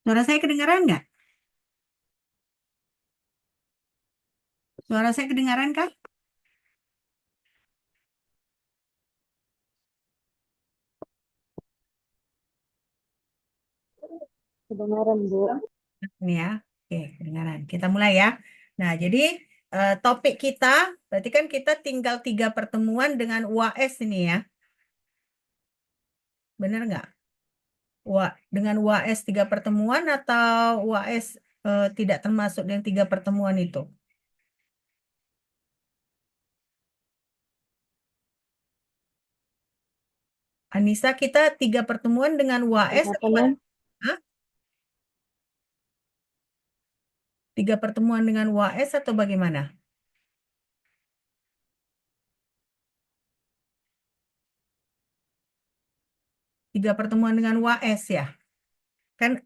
Suara saya kedengaran nggak? Suara saya kedengaran kah? Kedengaran, Bu. Ini ya. Oke, kedengaran. Kita mulai ya. Nah, jadi topik kita, berarti kan kita tinggal 3 pertemuan dengan UAS ini ya. Bener nggak? Dengan UAS 3 pertemuan atau UAS tidak termasuk yang 3 pertemuan itu? Anissa, kita 3 pertemuan dengan UAS Kenapa, apa? Mem? Hah? 3 pertemuan dengan UAS atau bagaimana? 3 pertemuan dengan UAS ya. Kan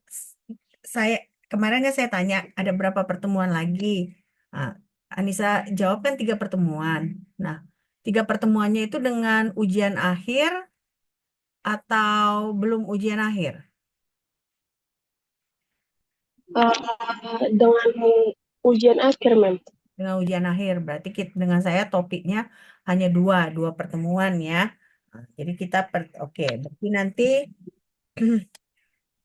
saya kemarin kan saya tanya ada berapa pertemuan lagi. Nah, Anissa jawab kan 3 pertemuan. Nah, 3 pertemuannya itu dengan ujian akhir atau belum ujian akhir? Dengan ujian akhir, Mem. Dengan ujian akhir berarti dengan saya topiknya hanya dua pertemuan ya. Nah, jadi kita oke, berarti nanti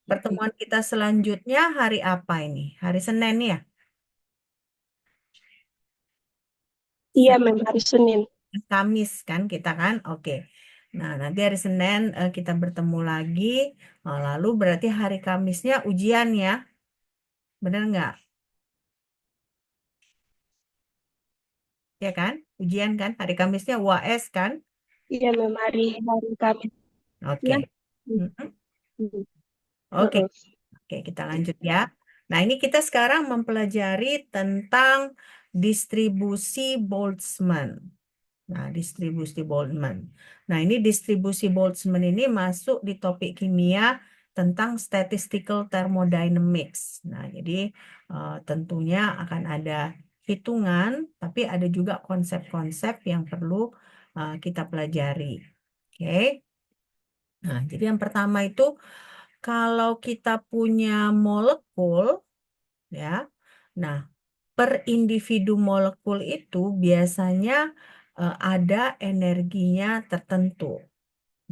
pertemuan kita selanjutnya hari apa ini? Hari Senin ya? Iya, Mem, hari Senin. Kamis kan kita kan, oke. Nah, nanti hari Senin kita bertemu lagi. Nah, lalu berarti hari Kamisnya ujian ya, bener nggak? Ya kan? Ujian kan? Hari Kamisnya UAS kan? Iya, Mem, hari Kamis. Oke. Ya. Mm-mm. Mm. Oke, Heeh. oke kita lanjut ya. Nah, ini kita sekarang mempelajari tentang distribusi Boltzmann. Nah, distribusi Boltzmann. Nah, ini distribusi Boltzmann ini masuk di topik kimia tentang statistical thermodynamics. Nah, jadi tentunya akan ada hitungan, tapi ada juga konsep-konsep yang perlu kita pelajari. Oke. Nah, jadi yang pertama itu kalau kita punya molekul, ya. Nah, per individu molekul itu biasanya ada energinya tertentu.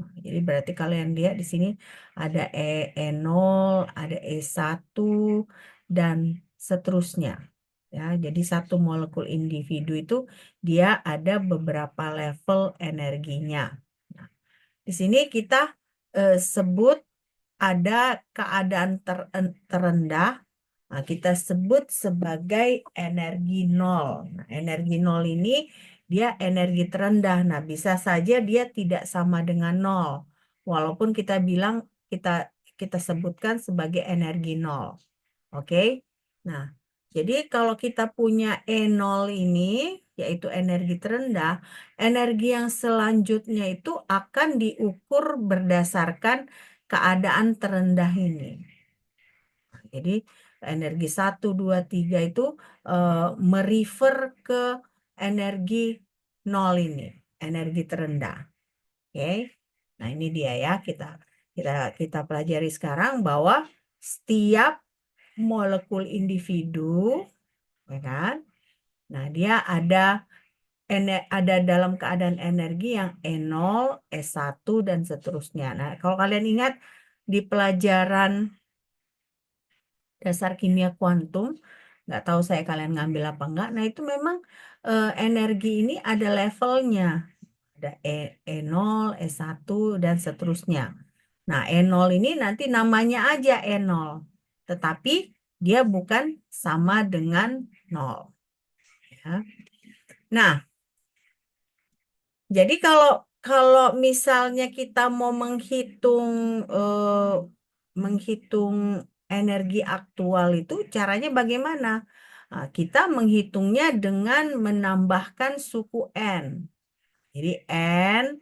Nah, jadi berarti kalian lihat di sini ada E0, ada E1, dan seterusnya. Ya, jadi satu molekul individu itu dia ada beberapa level energinya. Nah, di sini kita sebut ada keadaan terendah. Nah, kita sebut sebagai energi nol. Nah, energi nol ini dia energi terendah. Nah, bisa saja dia tidak sama dengan nol. Walaupun kita bilang kita kita sebutkan sebagai energi nol. Oke? Nah, jadi kalau kita punya E0 ini, yaitu energi terendah, energi yang selanjutnya itu akan diukur berdasarkan keadaan terendah ini. Jadi energi 1, 2, 3 itu merefer ke energi nol ini, energi terendah. Oke. Nah, ini dia ya kita kita pelajari sekarang bahwa setiap molekul individu, ya kan? Nah, dia ada dalam keadaan energi yang E0, E1 dan seterusnya. Nah, kalau kalian ingat di pelajaran dasar kimia kuantum, nggak tahu saya kalian ngambil apa enggak. Nah, itu memang energi ini ada levelnya. Ada E0, E1, dan seterusnya. Nah, E0 ini nanti namanya aja E0. Tetapi dia bukan sama dengan nol. Ya. Nah, jadi kalau kalau misalnya kita mau menghitung energi aktual itu caranya bagaimana? Nah, kita menghitungnya dengan menambahkan suku n. Jadi n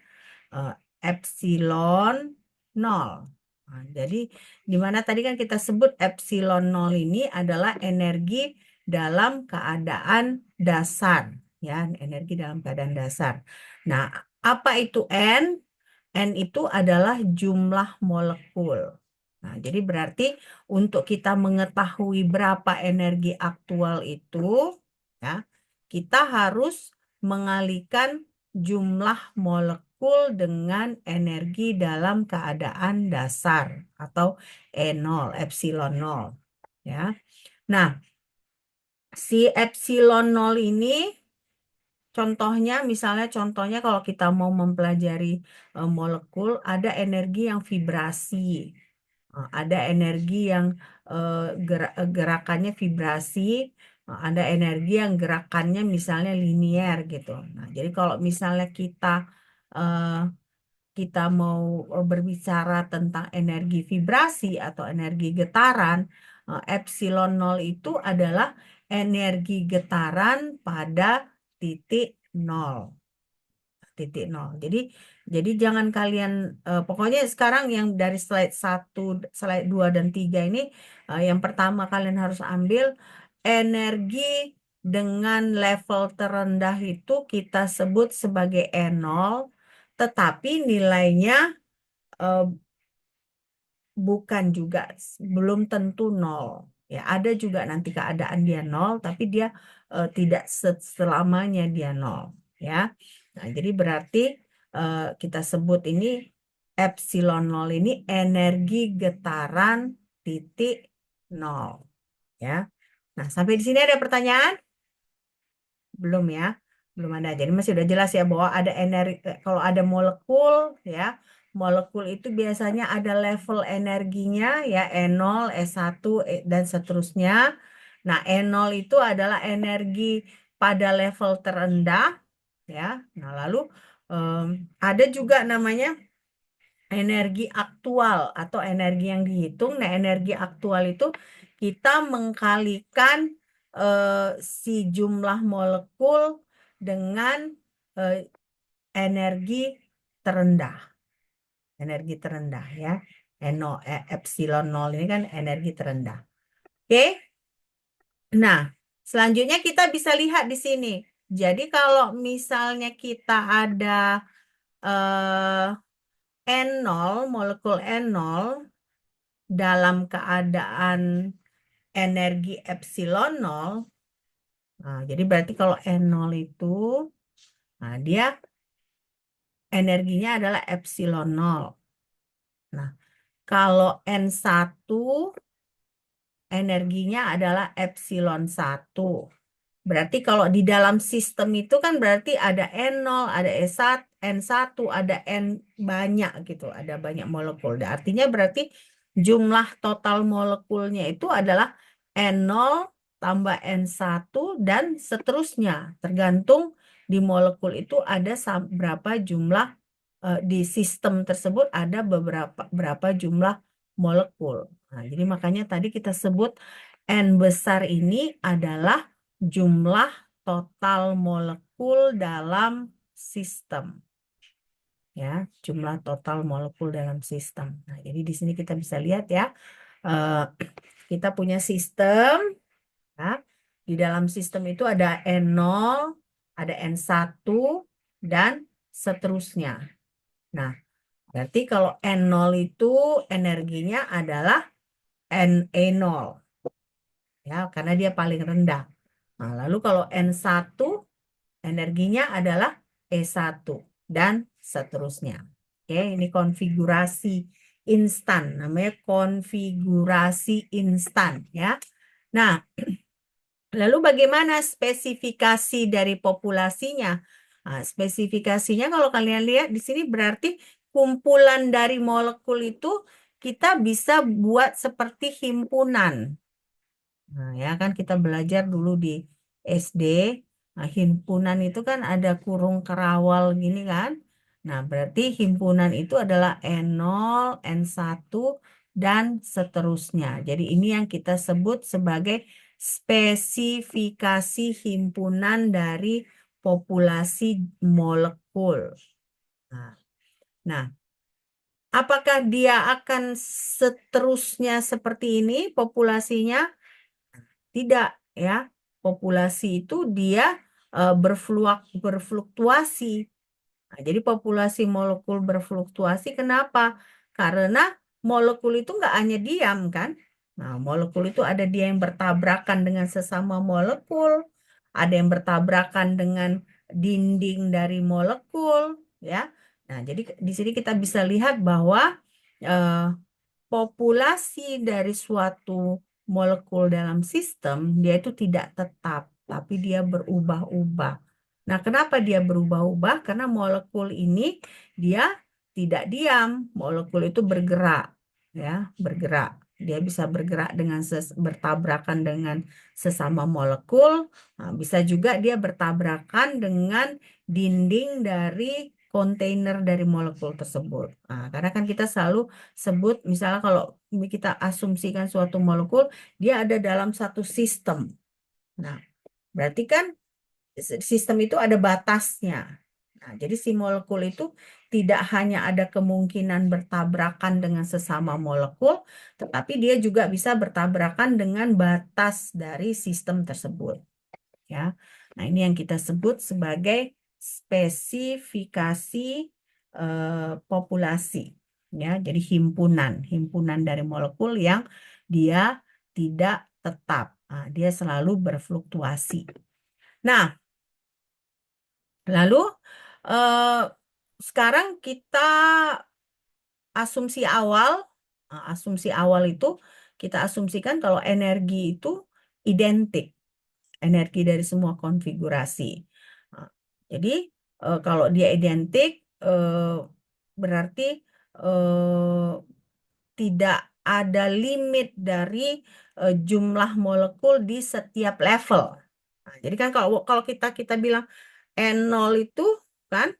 eh, epsilon nol. Nah, jadi di mana tadi kan kita sebut epsilon nol ini adalah energi dalam keadaan dasar, ya, energi dalam keadaan dasar. Nah, apa itu N? N itu adalah jumlah molekul. Nah, jadi berarti untuk kita mengetahui berapa energi aktual itu, ya, kita harus mengalihkan jumlah molekul dengan energi dalam keadaan dasar atau E0, epsilon 0. Ya. Nah, si epsilon 0 ini contohnya kalau kita mau mempelajari molekul, ada energi yang vibrasi. Ada energi yang gerakannya vibrasi, ada energi yang gerakannya misalnya linier gitu. Nah, jadi kalau misalnya eh, kita mau berbicara tentang energi vibrasi atau energi getaran, epsilon 0 itu adalah energi getaran pada titik 0. Titik nol. Jadi jangan kalian pokoknya sekarang yang dari slide 1, slide 2 dan 3 ini yang pertama kalian harus ambil energi dengan level terendah itu kita sebut sebagai E0, tetapi nilainya eh, bukan juga, belum tentu nol. Ya, ada juga nanti keadaan dia nol, tapi dia tidak selamanya dia nol. Ya, nah jadi berarti kita sebut ini epsilon nol ini energi getaran titik nol. Ya, nah sampai di sini ada pertanyaan? Belum ya, belum ada. Jadi masih udah jelas ya bahwa ada energi, kalau ada molekul ya, molekul itu biasanya ada level energinya ya, E0, E1, dan seterusnya. Nah, E0 itu adalah energi pada level terendah ya. Nah, lalu em, ada juga namanya energi aktual atau energi yang dihitung. Nah, energi aktual itu kita mengkalikan si jumlah molekul dengan eh, energi terendah. Energi terendah ya. Epsilon 0 ini kan energi terendah. Oke? Nah, selanjutnya kita bisa lihat di sini. Jadi kalau misalnya kita ada N0, molekul N0 dalam keadaan energi epsilon 0, nah, jadi berarti kalau N0 itu, nah, dia energinya adalah epsilon 0. Nah, kalau N1 energinya adalah epsilon 1. Berarti kalau di dalam sistem itu kan berarti ada N0, ada E1, N1, ada N banyak gitu, ada banyak molekul. Artinya berarti jumlah total molekulnya itu adalah N0 tambah N1 dan seterusnya. Tergantung di molekul itu ada berapa jumlah, di sistem tersebut ada berapa jumlah molekul. Nah, jadi makanya tadi kita sebut N besar ini adalah jumlah total molekul dalam sistem. Ya, jumlah total molekul dalam sistem. Nah, jadi di sini kita bisa lihat ya, eh, kita punya sistem. Ya. Di dalam sistem itu ada N0, ada N1, dan seterusnya. Nah, berarti kalau N0 itu energinya adalah NE0. Ya, karena dia paling rendah. Nah, lalu kalau N1 energinya adalah E1 dan seterusnya. Oke, ini konfigurasi instan, namanya konfigurasi instan ya. Nah, lalu bagaimana spesifikasi dari populasinya? Nah, spesifikasinya kalau kalian lihat di sini berarti kumpulan dari molekul itu kita bisa buat seperti himpunan. Nah, ya kan kita belajar dulu di SD. Nah, himpunan itu kan ada kurung kerawal gini kan. Nah, berarti himpunan itu adalah N0, N1, dan seterusnya. Jadi ini yang kita sebut sebagai spesifikasi himpunan dari populasi molekul. Nah, nah, apakah dia akan seterusnya seperti ini populasinya? Tidak, ya. Populasi itu dia berfluktuasi. Nah, jadi populasi molekul berfluktuasi kenapa? Karena molekul itu nggak hanya diam kan? Nah, molekul itu ada dia yang bertabrakan dengan sesama molekul, ada yang bertabrakan dengan dinding dari molekul, ya. Nah, jadi di sini kita bisa lihat bahwa eh, populasi dari suatu molekul dalam sistem dia itu tidak tetap, tapi dia berubah-ubah. Nah, kenapa dia berubah-ubah? Karena molekul ini dia tidak diam, molekul itu bergerak, ya, bergerak. Dia bisa bergerak dengan bertabrakan dengan sesama molekul. Nah, bisa juga dia bertabrakan dengan dinding dari kontainer dari molekul tersebut. Nah, karena kan kita selalu sebut, misalnya kalau kita asumsikan suatu molekul, dia ada dalam satu sistem. Nah, berarti kan sistem itu ada batasnya. Nah, jadi si molekul itu tidak hanya ada kemungkinan bertabrakan dengan sesama molekul, tetapi dia juga bisa bertabrakan dengan batas dari sistem tersebut. Ya, nah ini yang kita sebut sebagai spesifikasi populasi. Ya, jadi himpunan dari molekul yang dia tidak tetap. Nah, dia selalu berfluktuasi. Nah, lalu eh, sekarang kita asumsi awal, asumsi awal itu kita asumsikan kalau energi itu identik, energi dari semua konfigurasi. Nah, jadi kalau dia identik berarti eh, tidak ada limit dari jumlah molekul di setiap level. Nah, jadi kan kalau kalau kita kita bilang N0 itu kan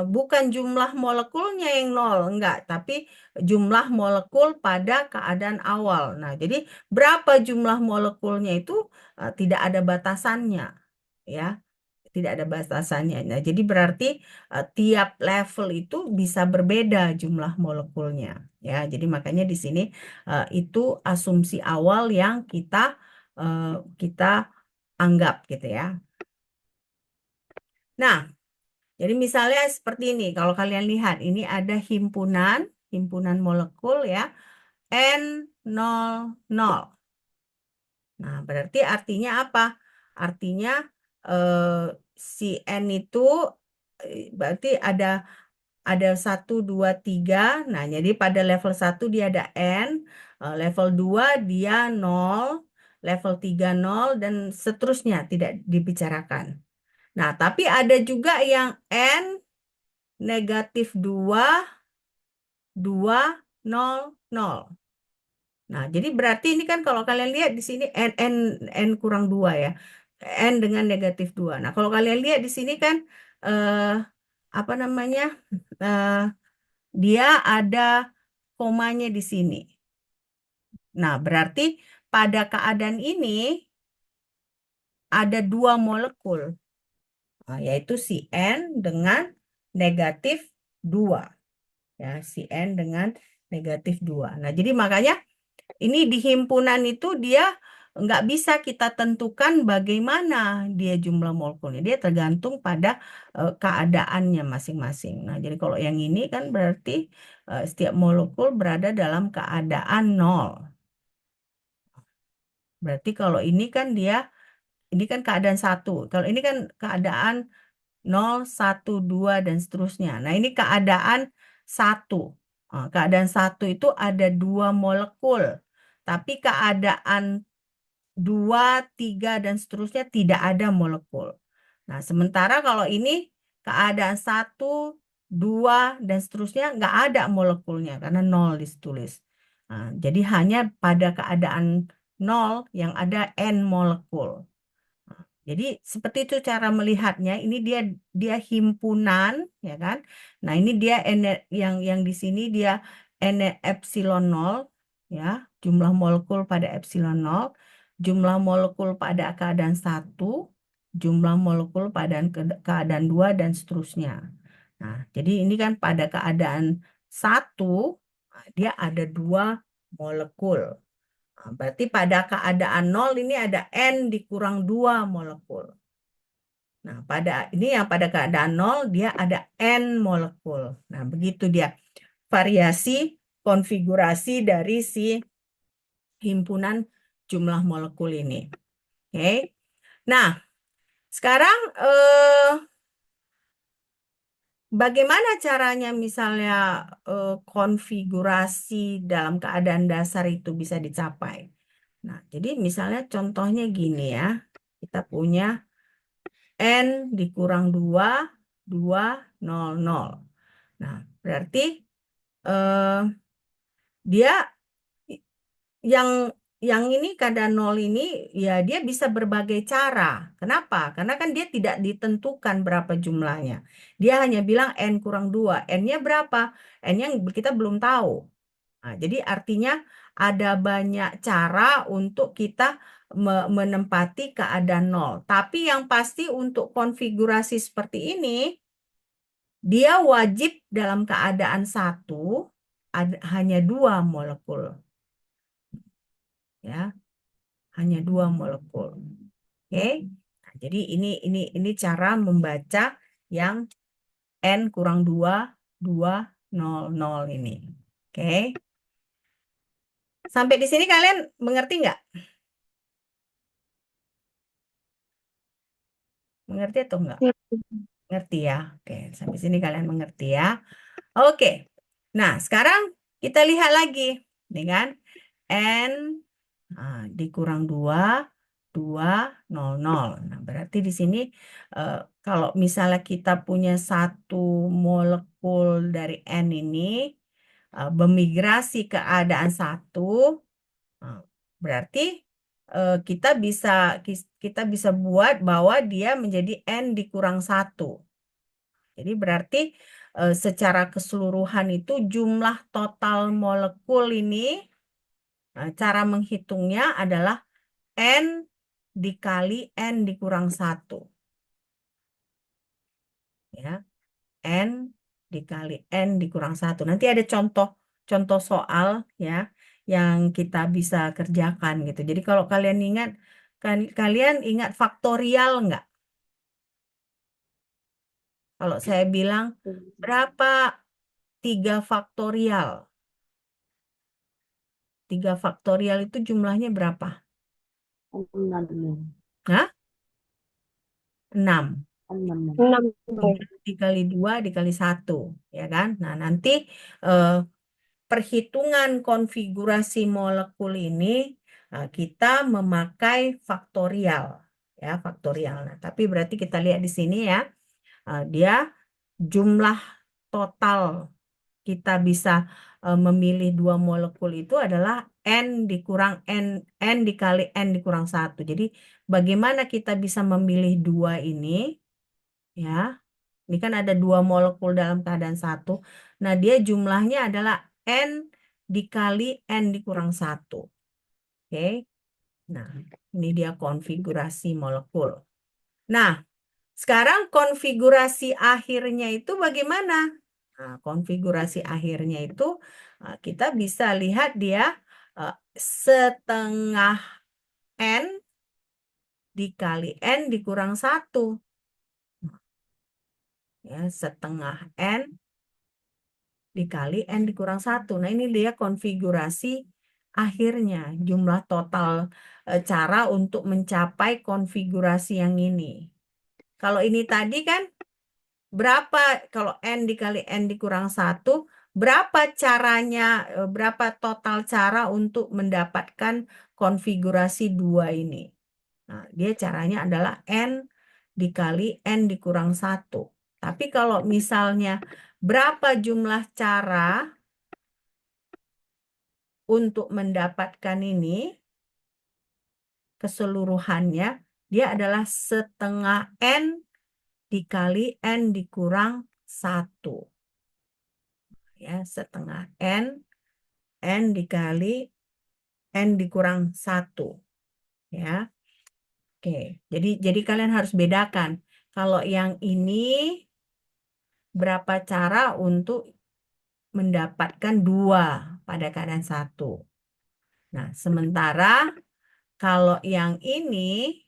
bukan jumlah molekulnya yang nol, enggak, tapi jumlah molekul pada keadaan awal. Nah, jadi berapa jumlah molekulnya itu tidak ada batasannya, ya, tidak ada batasannya. Nah, jadi berarti tiap level itu bisa berbeda jumlah molekulnya, ya. Jadi makanya di sini itu asumsi awal yang eh, kita anggap gitu ya. Nah, jadi misalnya seperti ini, kalau kalian lihat, ini ada himpunan molekul ya, N00. Nah, berarti artinya apa? Artinya si N itu berarti ada 1, 2, 3. Nah, jadi pada level 1 dia ada N, level 2 dia 0, level 3 0, dan seterusnya tidak dibicarakan. Nah, tapi ada juga yang N -2, 2, 0, 0. Nah, jadi berarti ini kan kalau kalian lihat di sini N kurang 2 ya. N dengan -2. Nah, kalau kalian lihat di sini kan eh, apa namanya? eh, dia ada komanya di sini. Nah, berarti pada keadaan ini ada dua molekul, yaitu si N dengan -2. Ya, si N dengan -2. Nah, jadi makanya ini di himpunan itu dia nggak bisa kita tentukan bagaimana dia jumlah molekulnya. Dia tergantung pada keadaannya masing-masing. Nah, jadi kalau yang ini kan berarti setiap molekul berada dalam keadaan nol. Berarti kalau ini kan keadaan satu. Kalau ini kan keadaan 0, 1, 2, dan seterusnya. Nah, ini keadaan satu. Keadaan satu itu ada dua molekul. Tapi keadaan 2, 3, dan seterusnya tidak ada molekul. Nah, sementara kalau ini keadaan 1, 2, dan seterusnya nggak ada molekulnya karena 0 ditulis. Nah, jadi hanya pada keadaan 0 yang ada N molekul. Jadi seperti itu cara melihatnya. Ini dia dia himpunan, ya kan? Nah, ini dia yang di sini dia N epsilon 0, ya, jumlah molekul pada epsilon 0, jumlah molekul pada keadaan satu, jumlah molekul pada keadaan 2, dan seterusnya. Nah, jadi ini kan pada keadaan satu dia ada dua molekul. Nah, berarti pada keadaan 0 ini ada N dikurang 2 molekul. Nah, pada keadaan 0 dia ada N molekul. Nah, begitu dia variasi konfigurasi dari si himpunan jumlah molekul ini. Oke. Nah, sekarang bagaimana caranya misalnya konfigurasi dalam keadaan dasar itu bisa dicapai? Nah, jadi misalnya contohnya gini ya. Kita punya N dikurang 2, 2, 0, 0. Nah, berarti eh, dia yang yang ini kadar 0 ini ya dia bisa berbagai cara. Kenapa? Karena kan dia tidak ditentukan berapa jumlahnya. Dia hanya bilang N kurang 2. N-nya berapa? N-nya kita belum tahu. Nah, jadi artinya ada banyak cara untuk kita menempati keadaan 0. Tapi yang pasti untuk konfigurasi seperti ini, dia wajib dalam keadaan satu, hanya 2 molekul. Ya, hanya 2 molekul. Oke. Nah, jadi ini cara membaca yang N kurang 2, 2, 0, 0 ini. Oke. Sampai di sini kalian mengerti nggak? Mengerti atau enggak? Ngerti ya? Oke, sampai sini kalian mengerti ya? Oke. Nah, sekarang kita lihat lagi. Nih kan? N dikurang 2, 2, 0, 0. Nah, berarti di sini kalau misalnya kita punya satu molekul dari N ini bermigrasi ke keadaan satu, nah, berarti kita bisa buat bahwa dia menjadi N dikurang 1. Jadi berarti secara keseluruhan itu jumlah total molekul ini cara menghitungnya adalah N dikali N dikurang 1. Ya, N dikali N dikurang 1. Nanti ada contoh soal ya yang kita bisa kerjakan gitu. Jadi kalau kalian ingat, kalian ingat faktorial nggak? Kalau saya bilang berapa 3 faktorial? 3 faktorial itu jumlahnya berapa? 6. Hah? 6. 6. 3 dikali 2 dikali 1. Ya kan? Nah, nanti eh, perhitungan konfigurasi molekul ini kita memakai faktorial. Ya, faktorial. Nah, tapi berarti kita lihat di sini ya. Dia jumlah total kita bisa memilih 2 molekul itu adalah N dikurang N dikali N dikurang 1. Jadi bagaimana kita bisa memilih 2 ini? Ya, ini kan ada 2 molekul dalam keadaan satu. Nah, dia jumlahnya adalah N dikali N dikurang 1. Oke. Nah, ini dia konfigurasi molekul. Nah, sekarang konfigurasi akhirnya itu bagaimana? Nah, konfigurasi akhirnya itu kita bisa lihat dia setengah N dikali N dikurang 1. Ya, setengah N dikali N dikurang 1. Nah, ini dia konfigurasi akhirnya. Jumlah total cara untuk mencapai konfigurasi yang ini. Kalau ini tadi kan berapa, kalau N dikali N dikurang 1, berapa caranya, berapa total cara untuk mendapatkan konfigurasi 2 ini? Nah, dia caranya adalah N dikali N dikurang 1. Tapi kalau misalnya berapa jumlah cara untuk mendapatkan ini keseluruhannya, dia adalah setengah N dikali N dikurang 1. Ya, setengah N dikali N dikurang 1. Ya, oke. Jadi kalian harus bedakan. Kalau yang ini berapa cara untuk mendapatkan 2 pada keadaan 1. Nah, sementara kalau yang ini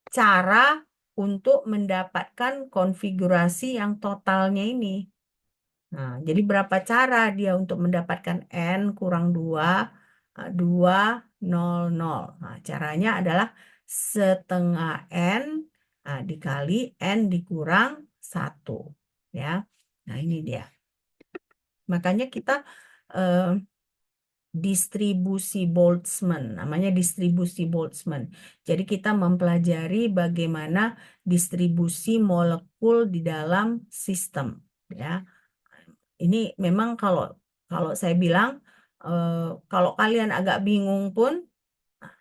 cara untuk mendapatkan konfigurasi yang totalnya ini. Nah, jadi berapa cara dia untuk mendapatkan N kurang 2, 2, 0, 0. Nah, caranya adalah setengah N dikali N dikurang 1. Ya. Nah, ini dia. Makanya kita eh, distribusi Boltzmann, namanya distribusi Boltzmann. Jadi kita mempelajari bagaimana distribusi molekul di dalam sistem. Ya, ini memang kalau kalau saya bilang kalau kalian agak bingung pun,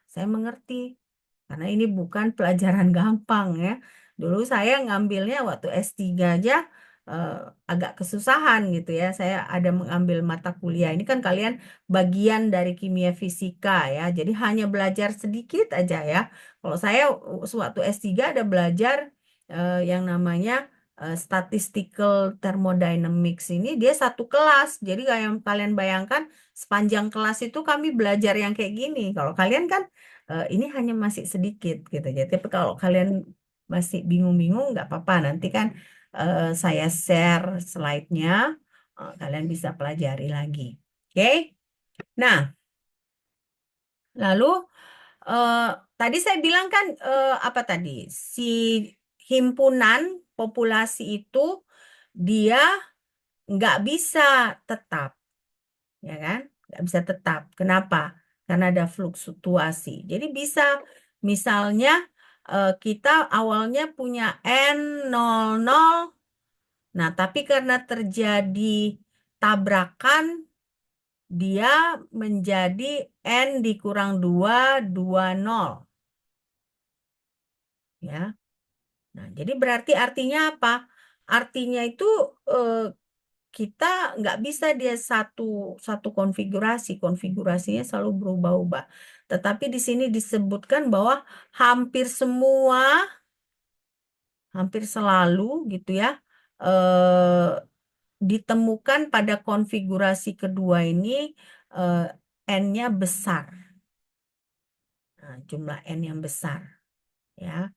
saya mengerti. Karena ini bukan pelajaran gampang ya. Dulu saya ngambilnya waktu S3 aja eh, agak kesusahan gitu ya. Saya ada mengambil mata kuliah. Ini kan kalian bagian dari kimia fisika ya. Jadi hanya belajar sedikit aja ya. Kalau saya sewaktu S3 ada belajar yang namanya statistical thermodynamics ini dia satu kelas. Jadi kayak yang kalian bayangkan sepanjang kelas itu kami belajar yang kayak gini. Kalau kalian kan ini hanya masih sedikit gitu ya. Tapi kalau kalian masih bingung-bingung nggak apa-apa. Nanti kan saya share slide-nya. Kalian bisa pelajari lagi. Oke? Nah, lalu eh, tadi saya bilang kan apa tadi? Si himpunan populasi itu dia nggak bisa tetap, ya kan? Nggak bisa tetap. Kenapa? Karena ada fluktuasi. Jadi bisa misalnya kita awalnya punya N00, nah tapi karena terjadi tabrakan, dia menjadi N dikurang 2, 20. Ya. Nah, jadi berarti artinya apa? Artinya itu eh, kita nggak bisa dia satu satu konfigurasi, konfigurasinya selalu berubah-ubah. Tetapi di sini disebutkan bahwa hampir semua, hampir selalu gitu ya, eh, ditemukan pada konfigurasi kedua ini eh, N-nya besar. Nah, jumlah N yang besar ya.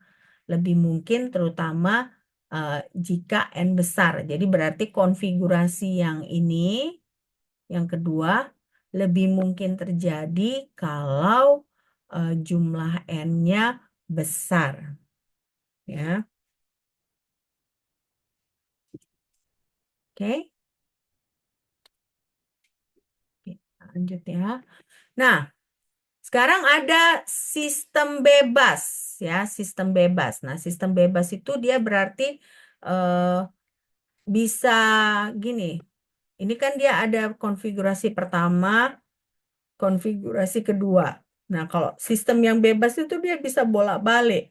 Lebih mungkin terutama eh, jika N besar. Jadi berarti konfigurasi yang ini yang kedua, lebih mungkin terjadi kalau jumlah N-nya besar. Ya, oke. Oke, lanjut ya. Nah, sekarang ada sistem bebas, ya, sistem bebas. Nah, sistem bebas itu dia berarti eh, bisa gini. Ini kan dia ada konfigurasi pertama, konfigurasi kedua. Nah, kalau sistem yang bebas itu dia bisa bolak-balik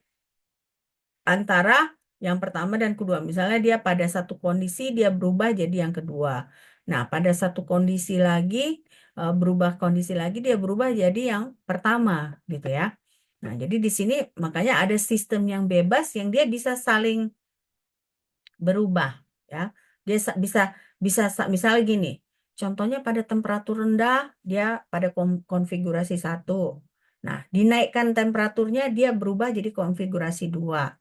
antara yang pertama dan kedua. Misalnya dia pada satu kondisi dia berubah jadi yang kedua. Nah, pada satu kondisi lagi berubah kondisi lagi dia berubah jadi yang pertama gitu ya. Nah, jadi di sini makanya ada sistem yang bebas yang dia bisa saling berubah ya. Dia bisa bisa misalnya gini. Contohnya pada temperatur rendah dia pada konfigurasi satu. Nah, dinaikkan temperaturnya dia berubah jadi konfigurasi dua.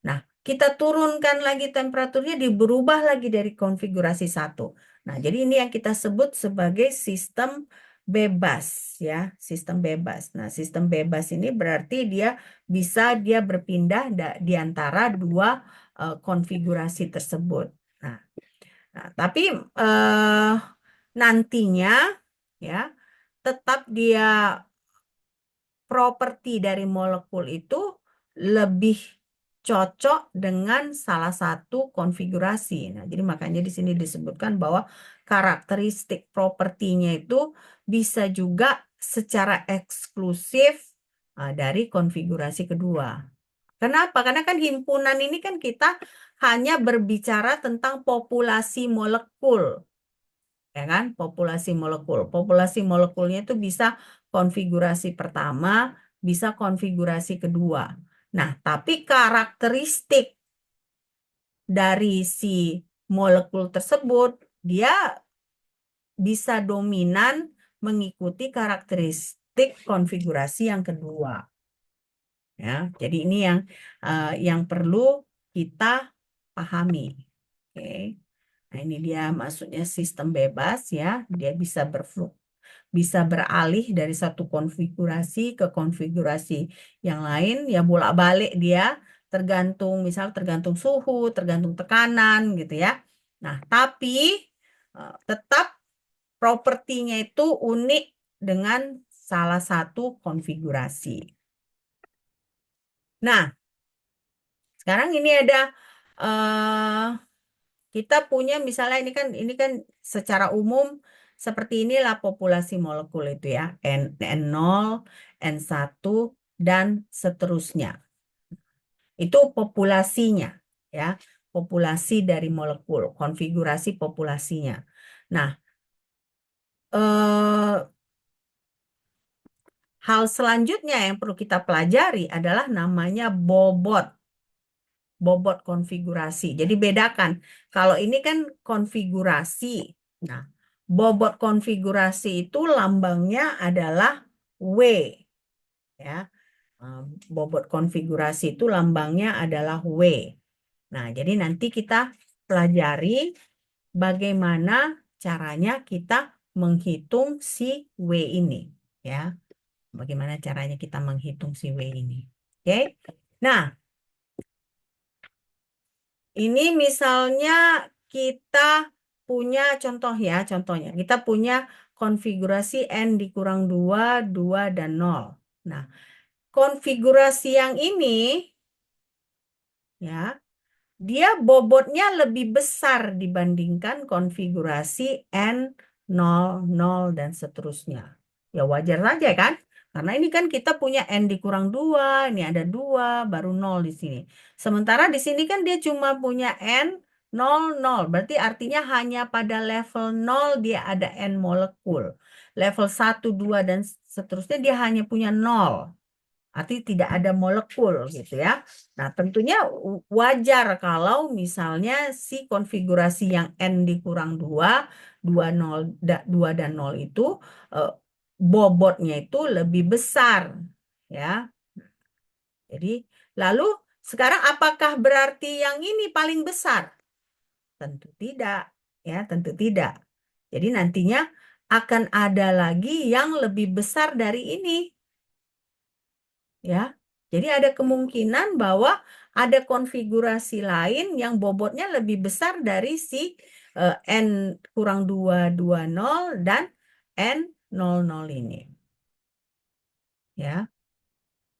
Nah, kita turunkan lagi temperaturnya dia berubah lagi dari konfigurasi satu. Nah, jadi ini yang kita sebut sebagai sistem bebas ya, sistem bebas. Nah, sistem bebas ini berarti dia berpindah di antara dua konfigurasi tersebut. Nah, tapi eh, nantinya ya tetap dia properti dari molekul itu lebih cocok dengan salah satu konfigurasi. Nah, jadi makanya di sini disebutkan bahwa karakteristik propertinya itu bisa juga secara eksklusif dari konfigurasi kedua. Kenapa? Karena kan himpunan ini kan kita hanya berbicara tentang populasi molekul, ya kan? Populasi molekul. Populasi molekulnya itu bisa konfigurasi pertama, bisa konfigurasi kedua. Nah, tapi karakteristik dari si molekul tersebut dia bisa dominan mengikuti karakteristik konfigurasi yang kedua. Ya, jadi ini yang perlu kita pahami. Oke. Nah, ini dia maksudnya sistem bebas ya. Dia bisa beralih dari satu konfigurasi ke konfigurasi yang lain, ya bolak-balik dia tergantung suhu, tergantung tekanan gitu ya. Nah, tapi tetap propertinya itu unik dengan salah satu konfigurasi. Nah, sekarang ini ada eh, kita punya misalnya ini kan secara umum seperti inilah populasi molekul itu ya, N0, N1 dan seterusnya. Itu populasinya ya, populasi dari molekul, konfigurasi populasinya. Nah, hal selanjutnya yang perlu kita pelajari adalah namanya bobot konfigurasi. Jadi bedakan, kalau ini kan konfigurasi. Nah, bobot konfigurasi itu lambangnya adalah W ya. Bobot konfigurasi itu lambangnya adalah W. Nah, jadi nanti kita pelajari bagaimana caranya kita menghitung si W ini ya. Bagaimana caranya kita menghitung si W ini. Oke. Nah, ini misalnya kita punya contoh ya, contohnya. Kita punya konfigurasi N dikurang 2, 2, dan 0. Nah, konfigurasi yang ini ya, dia bobotnya lebih besar dibandingkan konfigurasi N, 0, 0, dan seterusnya. Ya wajar saja kan? Karena ini kan kita punya N dikurang 2, ini ada 2, baru 0 di sini. Sementara di sini kan dia cuma punya N, 0, 0. Berarti artinya hanya pada level 0 dia ada N molekul. Level 1, 2, dan seterusnya dia hanya punya 0. Artinya tidak ada molekul gitu ya. Nah, tentunya wajar kalau misalnya si konfigurasi yang N dikurang 2, 2, 0, 2 dan 0 itu eh, bobotnya itu lebih besar ya. Jadi, lalu sekarang apakah berarti yang ini paling besar? Tentu tidak ya, tentu tidak. Jadi nantinya akan ada lagi yang lebih besar dari ini. Ya. Jadi ada kemungkinan bahwa ada konfigurasi lain yang bobotnya lebih besar dari si N kurang 2, 2, 0 dan N 0, 0 ini. Ya.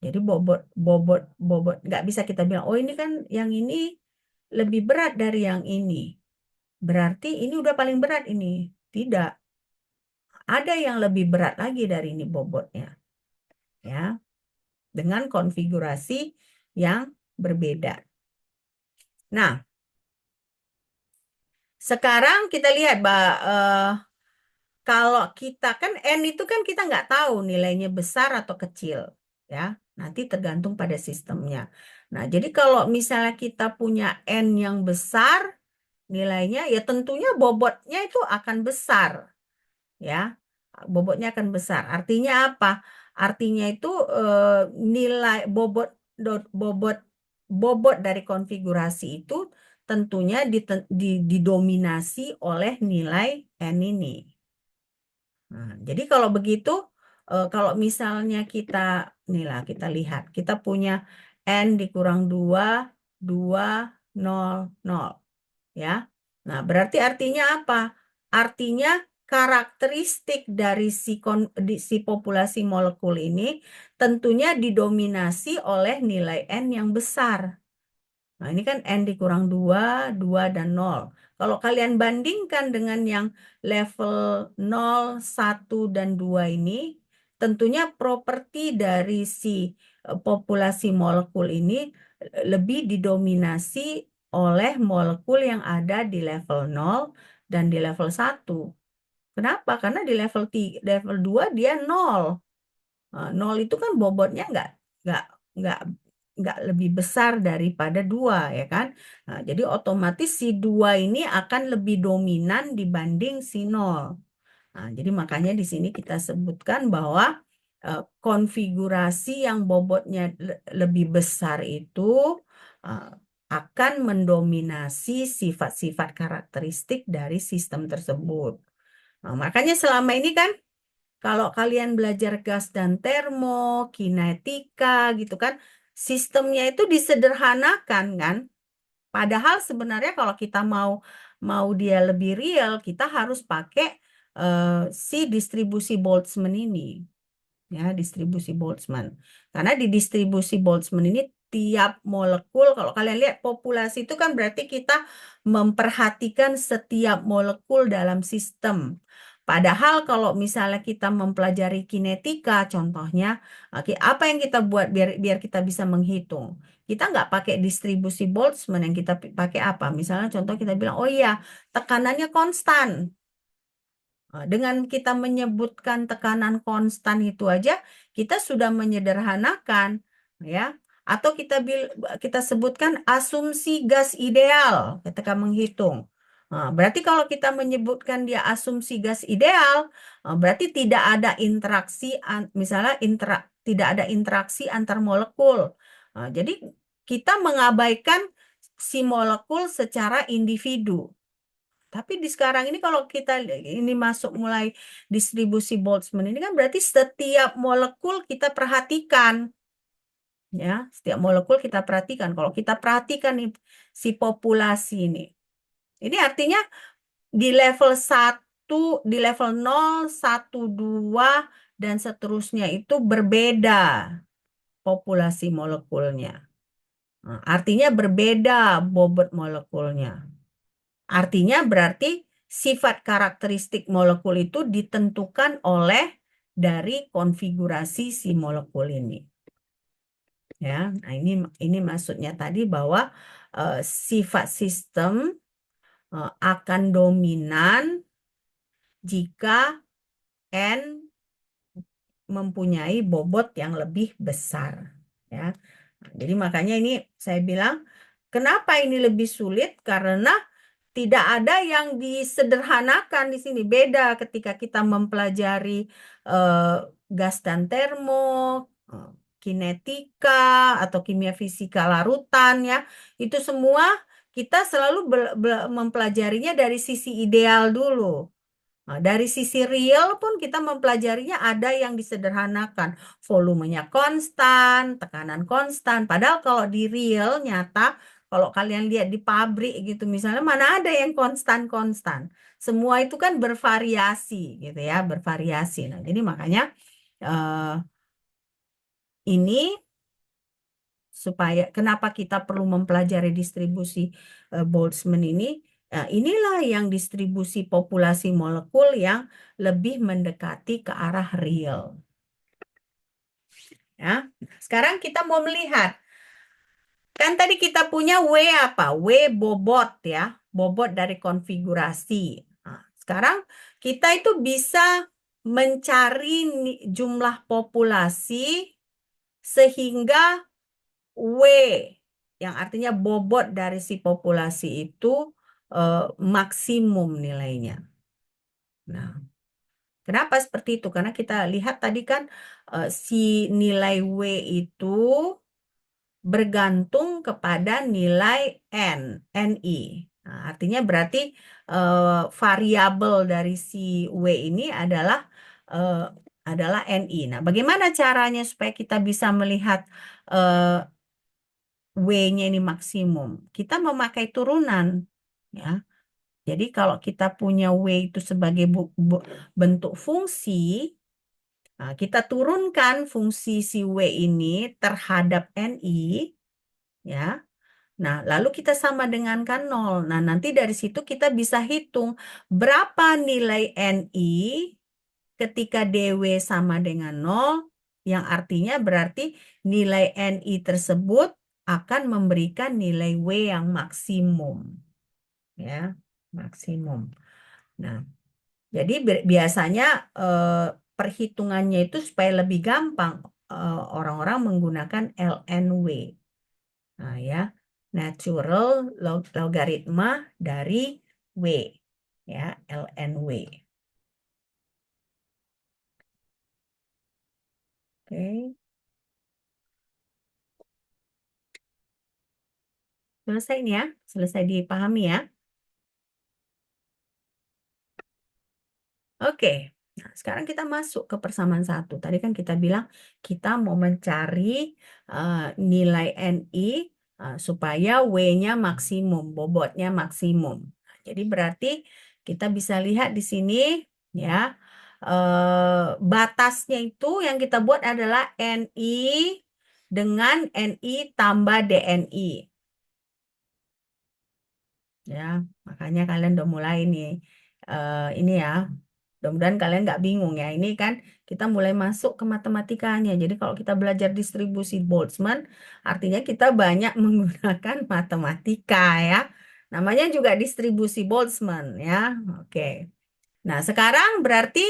Jadi bobot nggak bisa kita bilang, oh ini kan yang ini lebih berat dari yang ini. Berarti ini udah paling berat ini. Tidak. Ada yang lebih berat lagi dari ini bobotnya. Ya. Dengan konfigurasi yang berbeda. Nah, sekarang kita lihat, kalau kita kan N itu kan kita nggak tahu nilainya besar atau kecil, ya. Nanti tergantung pada sistemnya. Nah, jadi kalau misalnya kita punya N yang besar, nilainya ya tentunya bobotnya itu akan besar, ya. Bobotnya akan besar. Artinya apa? Artinya itu nilai bobot bobot dari konfigurasi itu tentunya didominasi oleh nilai N ini. Nah, jadi kalau begitu, kalau misalnya kita lihat, kita punya N dikurang 2, 2, 0, 0. Ya. Nah, berarti artinya apa? Artinya karakteristik dari si populasi molekul ini tentunya didominasi oleh nilai N yang besar. Nah, ini kan N dikurang 2, 2, dan 0. Kalau kalian bandingkan dengan yang level 0, 1, dan 2 ini, tentunya properti dari si populasi molekul ini lebih didominasi oleh molekul yang ada di level 0 dan di level 1. Kenapa? Karena di level 2 dia 0. 0 itu kan bobotnya nggak nggak nggak lebih besar daripada 2 ya kan. Nah, jadi otomatis si 2 ini akan lebih dominan dibanding si 0. Nah, jadi makanya di sini kita sebutkan bahwa konfigurasi yang bobotnya lebih besar itu akan mendominasi sifat-sifat karakteristik dari sistem tersebut. Nah, makanya selama ini kan kalau kalian belajar gas dan termokinetika gitu kan, sistemnya itu disederhanakan kan. Padahal sebenarnya kalau kita mau mau dia lebih real, kita harus pakai eh, si distribusi Boltzmann ini, ya distribusi Boltzmann. Karena di distribusi Boltzmann ini tiap molekul, kalau kalian lihat populasi itu kan berarti kita memperhatikan setiap molekul dalam sistem. Padahal kalau misalnya kita mempelajari kinetika, contohnya, oke, apa yang kita buat biar biar kita bisa menghitung? Kita nggak pakai distribusi Boltzmann, yang kita pakai apa? Misalnya contoh kita bilang, oh iya, tekanannya konstan. Dengan kita menyebutkan tekanan konstan itu aja, kita sudah menyederhanakan, ya. Atau kita sebutkan asumsi gas ideal ketika menghitung. Berarti kalau kita menyebutkan dia asumsi gas ideal, berarti tidak ada interaksi, misalnya tidak ada interaksi antar molekul. Jadi kita mengabaikan si molekul secara individu. Tapi di sekarang ini kalau kita ini masuk mulai distribusi Boltzmann ini kan berarti setiap molekul kita perhatikan, ya, setiap molekul kita perhatikan. Kalau kita perhatikan nih si populasi ini. Ini artinya di level satu, di level 0, 1, 2 dan seterusnya itu berbeda populasi molekulnya. Nah, artinya berbeda bobot molekulnya. Artinya berarti sifat karakteristik molekul itu ditentukan oleh dari konfigurasi si molekul ini. Ya, nah ini maksudnya tadi bahwa sifat sistem akan dominan jika N mempunyai bobot yang lebih besar. Ya, jadi makanya ini saya bilang kenapa ini lebih sulit karena tidak ada yang disederhanakan di sini. Beda ketika kita mempelajari eh, gas dan termo, eh, kinetika atau kimia fisika larutan ya. Itu semua kita selalu mempelajarinya dari sisi ideal dulu. Nah, dari sisi real pun kita mempelajarinya ada yang disederhanakan. Volumenya konstan, tekanan konstan. Padahal kalau di real nyata, kalau kalian lihat di pabrik gitu misalnya, mana ada yang konstan-konstan. Semua itu kan bervariasi gitu ya, bervariasi. Nah, jadi makanya eh, ini supaya kenapa kita perlu mempelajari distribusi Boltzmann ini. Inilah yang distribusi populasi molekul yang lebih mendekati ke arah real. Ya, sekarang kita mau melihat, kan tadi kita punya W apa? W bobot ya, bobot dari konfigurasi. Nah, sekarang kita itu bisa mencari jumlah populasi sehingga W, yang artinya bobot dari si populasi itu maksimum nilainya. Nah, kenapa seperti itu? Karena kita lihat tadi kan si nilai W itu bergantung kepada nilai NI. Nah, artinya berarti variabel dari si W ini eh, adalah NI. Nah, bagaimana caranya supaya kita bisa melihat W-nya ini maksimum? Kita memakai turunan, ya. Jadi kalau kita punya W itu sebagai bentuk fungsi, nah, kita turunkan fungsi si W ini terhadap NI, ya. Nah, lalu kita sama dengankan nol. Nah, nanti dari situ kita bisa hitung berapa nilai NI ketika DW sama dengan nol, yang artinya berarti nilai NI tersebut akan memberikan nilai W yang maksimum. Ya, maksimum. Nah, jadi biasanya perhitungannya itu supaya lebih gampang, orang-orang menggunakan LNW. Nah, ya, natural logaritma dari W, ya, LNW. Oke. Selesai ini ya? Selesai dipahami ya? Oke. Nah, sekarang kita masuk ke persamaan satu. Tadi kan kita bilang kita mau mencari nilai NI supaya W-nya maksimum, bobotnya maksimum. Nah, jadi berarti kita bisa lihat di sini ya, batasnya itu yang kita buat adalah NI dengan NI tambah DNI. Ya, makanya kalian udah mulai nih. Ini ya, mudah-mudahan kalian nggak bingung ya. Ini kan kita mulai masuk ke matematikanya. Jadi kalau kita belajar distribusi Boltzmann, artinya kita banyak menggunakan matematika ya. Namanya juga distribusi Boltzmann ya. Oke. Nah, sekarang berarti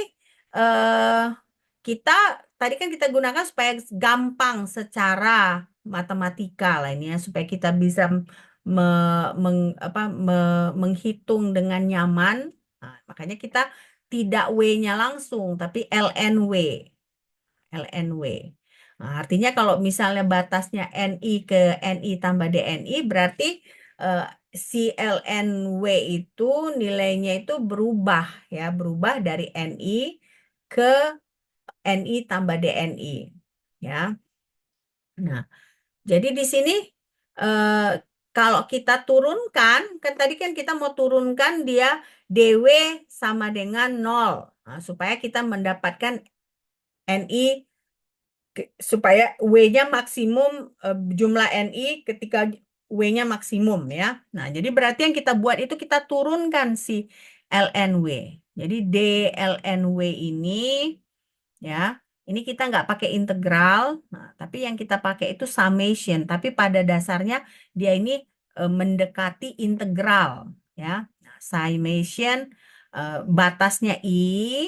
eh, kita tadi kan kita gunakan supaya gampang secara matematika lah ini ya, supaya kita bisa menghitung dengan nyaman. Nah, makanya kita tidak W-nya langsung, tapi LNW. LNW. Nah, artinya kalau misalnya batasnya NI ke NI tambah DNI, berarti eh, si LNW itu nilainya itu berubah ya, berubah dari NI ke NI tambah DNI. Ya. Nah, jadi di sini eh, kalau kita turunkan, kan tadi kan kita mau turunkan dia DW sama dengan 0. Nah, supaya kita mendapatkan NI supaya W-nya maksimum, jumlah NI ketika W-nya maksimum ya. Nah, jadi berarti yang kita buat itu kita turunkan si LNW. Jadi DLNW ini ya, ini kita nggak pakai integral, nah, tapi yang kita pakai itu summation. Tapi pada dasarnya dia ini mendekati integral ya. Nah, summation batasnya I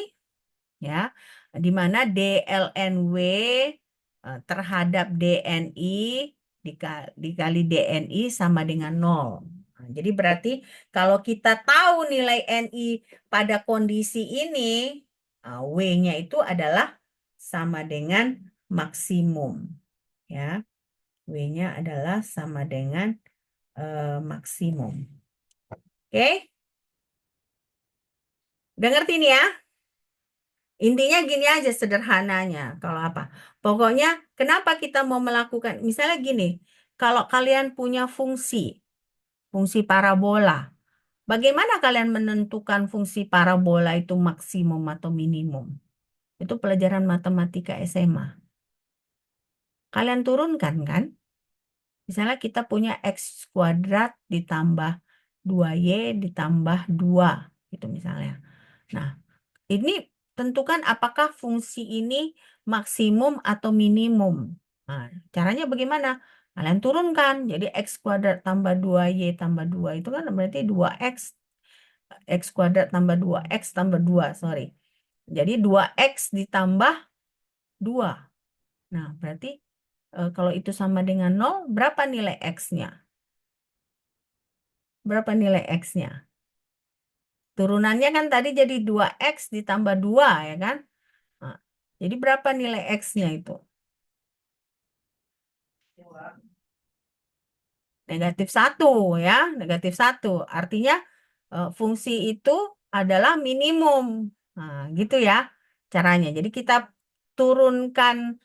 ya, di mana DLNW terhadap DNI dikali DNI sama dengan 0. Nah, jadi berarti kalau kita tahu nilai NI pada kondisi ini, W-nya itu adalah sama dengan maksimum. Ya, W-nya adalah sama dengan maksimum. Oke, udah ngerti nih ya? Intinya gini aja sederhananya. Kalau apa? Pokoknya kenapa kita mau melakukan, misalnya gini, kalau kalian punya fungsi parabola, bagaimana kalian menentukan fungsi parabola itu maksimum atau minimum? Itu pelajaran matematika SMA. Kalian turunkan kan? Misalnya kita punya X kuadrat ditambah 2Y ditambah 2, gitu misalnya. Nah, ini tentukan apakah fungsi ini maksimum atau minimum. Nah, caranya bagaimana? Kalian turunkan. Jadi X kuadrat tambah 2Y tambah 2 itu kan berarti 2X. X kuadrat tambah 2X tambah 2, sorry. Jadi 2X ditambah 2. Nah, berarti kalau itu sama dengan 0, berapa nilai X-nya? Berapa nilai X-nya? Turunannya kan tadi jadi 2X ditambah 2 ya kan? Nah, jadi berapa nilai X-nya itu? Negatif 1 ya, negatif 1. Artinya fungsi itu adalah minimum. Nah, gitu ya caranya. Jadi kita turunkan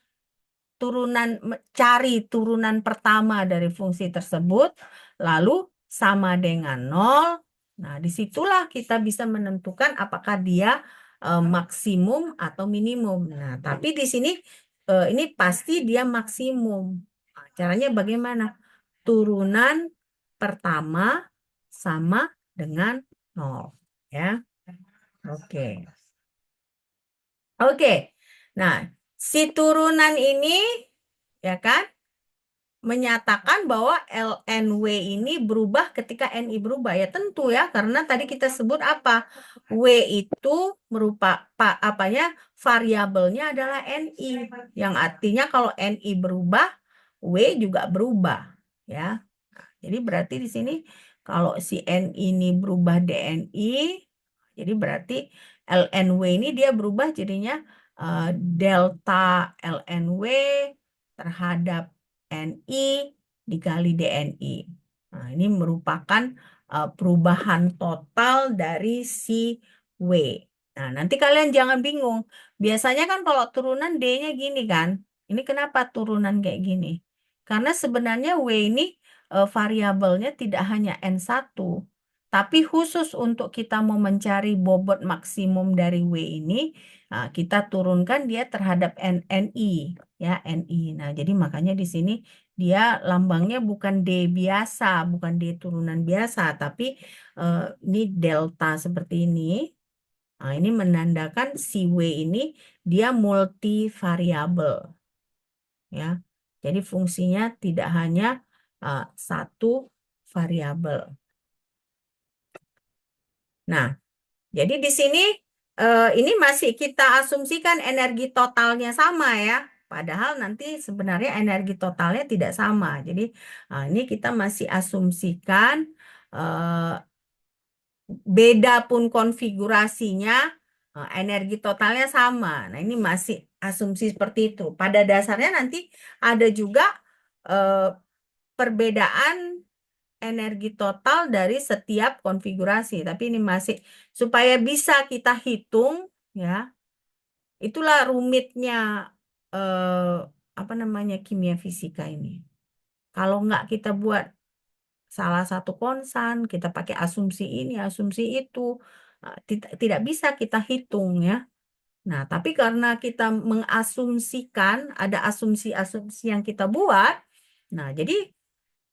cari turunan pertama dari fungsi tersebut, lalu sama dengan 0. Nah, disitulah kita bisa menentukan apakah dia maksimum atau minimum. Nah, tapi di sini ini pasti dia maksimum. Nah, caranya bagaimana? Turunan pertama sama dengan 0. Ya, oke. Oke. Nah, si turunan ini ya kan menyatakan bahwa LNW ini berubah ketika NI berubah. Ya tentu ya, karena tadi kita sebut apa? W itu apanya? Variabelnya adalah NI. Yang artinya kalau NI berubah, W juga berubah. Ya. Jadi berarti di sini kalau si N ini berubah DNI, jadi berarti LNW ini dia berubah jadinya delta LNW terhadap NI dikali DNI. Nah, ini merupakan perubahan total dari si W. Nah, nanti kalian jangan bingung. Biasanya kan kalau turunan D-nya gini kan. Ini kenapa turunan kayak gini? Karena sebenarnya W ini variabelnya tidak hanya N1, tapi khusus untuk kita mau mencari bobot maksimum dari W ini, kita turunkan dia terhadap NI, ya NI. Nah, jadi makanya di sini dia lambangnya bukan D biasa, bukan D turunan biasa, tapi eh, ini delta seperti ini. Nah, ini menandakan si W ini dia multivariabel, ya. Jadi fungsinya tidak hanya satu variabel. Nah, jadi di sini ini masih kita asumsikan energi totalnya sama ya. Padahal nanti sebenarnya energi totalnya tidak sama. Jadi ini kita masih asumsikan eh, beda pun konfigurasinya, energi totalnya sama. Nah, ini masih asumsi seperti itu. Pada dasarnya nanti ada juga eh, perbedaan energi total dari setiap konfigurasi. Tapi ini masih supaya bisa kita hitung, ya. Itulah rumitnya eh, apa namanya kimia fisika ini. Kalau nggak kita buat salah satu konstan, kita pakai asumsi ini, asumsi itu, tidak bisa kita hitung ya. Nah, tapi karena kita mengasumsikan, ada asumsi-asumsi yang kita buat, nah jadi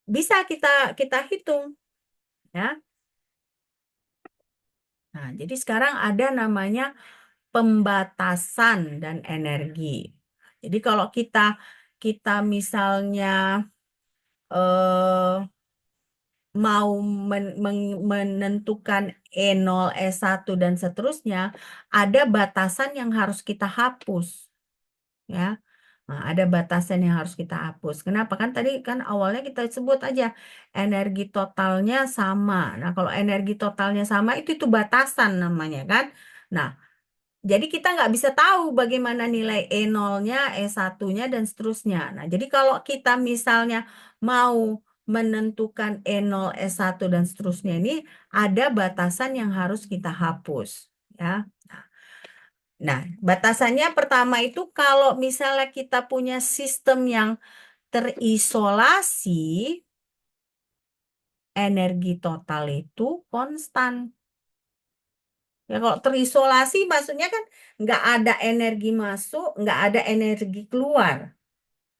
bisa kita kita hitung ya. Nah, jadi sekarang ada namanya pembatasan dan energi. Jadi kalau kita kita misalnya eh, mau menentukan E0, E1 dan seterusnya, ada batasan yang harus kita hapus, ya. Nah, ada batasan yang harus kita hapus. Kenapa? Kan tadi kan awalnya kita sebut aja energi totalnya sama. Nah, kalau energi totalnya sama itu batasan namanya kan. Nah, jadi kita nggak bisa tahu bagaimana nilai E0-nya, E1-nya, dan seterusnya. Nah, jadi kalau kita misalnya mau menentukan E0, E1, dan seterusnya ini ada batasan yang harus kita hapus. Ya. Nah, batasannya pertama itu kalau misalnya kita punya sistem yang terisolasi, energi total itu konstan. Ya, kalau terisolasi maksudnya kan nggak ada energi masuk, nggak ada energi keluar.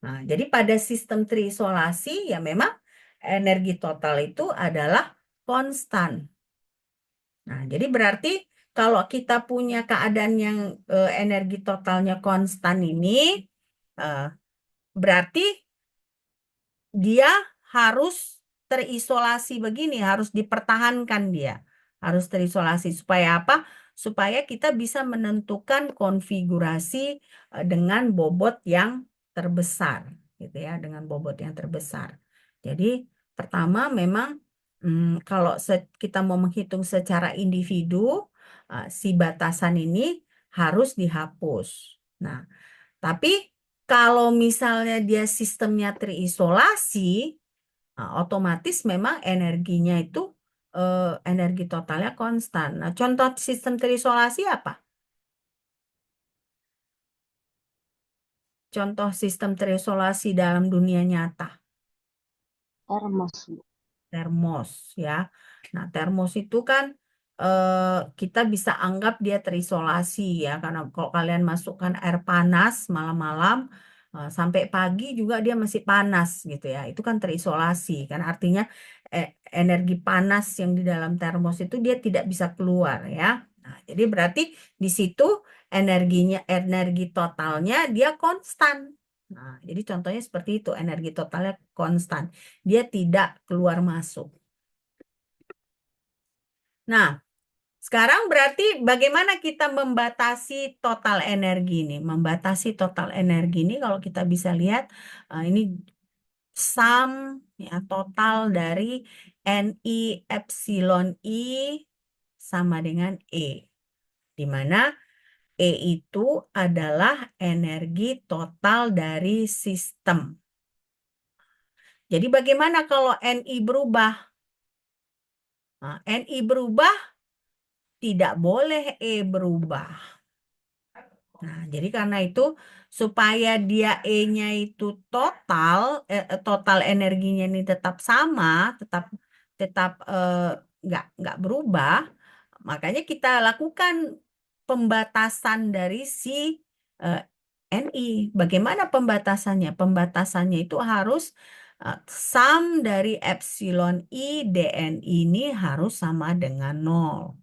Nah, jadi pada sistem terisolasi ya memang energi total itu adalah konstan. Nah, jadi berarti kalau kita punya keadaan yang energi totalnya konstan ini, eh, berarti dia harus terisolasi begini, harus dipertahankan dia. Harus terisolasi supaya apa? Supaya kita bisa menentukan konfigurasi dengan bobot yang terbesar, gitu ya, dengan bobot yang terbesar. Jadi pertama memang kalau kita mau menghitung secara individu, si batasan ini harus dihapus. Nah, tapi kalau misalnya dia sistemnya terisolasi, otomatis memang energinya itu energi totalnya konstan. Nah, contoh sistem terisolasi apa? Contoh sistem terisolasi dalam dunia nyata. Termos, Bu. Termos ya. Nah, termos itu kan kita bisa anggap dia terisolasi ya karena kalau kalian masukkan air panas malam-malam sampai pagi juga dia masih panas gitu ya. Itu kan terisolasi kan artinya eh, energi panas yang di dalam termos itu dia tidak bisa keluar ya. Nah, jadi berarti di situ energi totalnya dia konstan. Nah, jadi contohnya seperti itu, energi totalnya konstan. Dia tidak keluar masuk. Nah, sekarang berarti bagaimana kita membatasi total energi ini? Membatasi total energi ini kalau kita bisa lihat ini sum ya total dari Ni epsilon I sama dengan E. Di mana E itu adalah energi total dari sistem. Jadi bagaimana kalau NI berubah? Nah, NI berubah, tidak boleh E berubah. Nah, jadi karena itu supaya dia E-nya itu total energinya ini tetap sama, tetap tetap nggak berubah, makanya kita lakukan pembatasan dari si eh, NI. Bagaimana pembatasannya? Pembatasannya itu harus sum dari epsilon I dN ini harus sama dengan 0.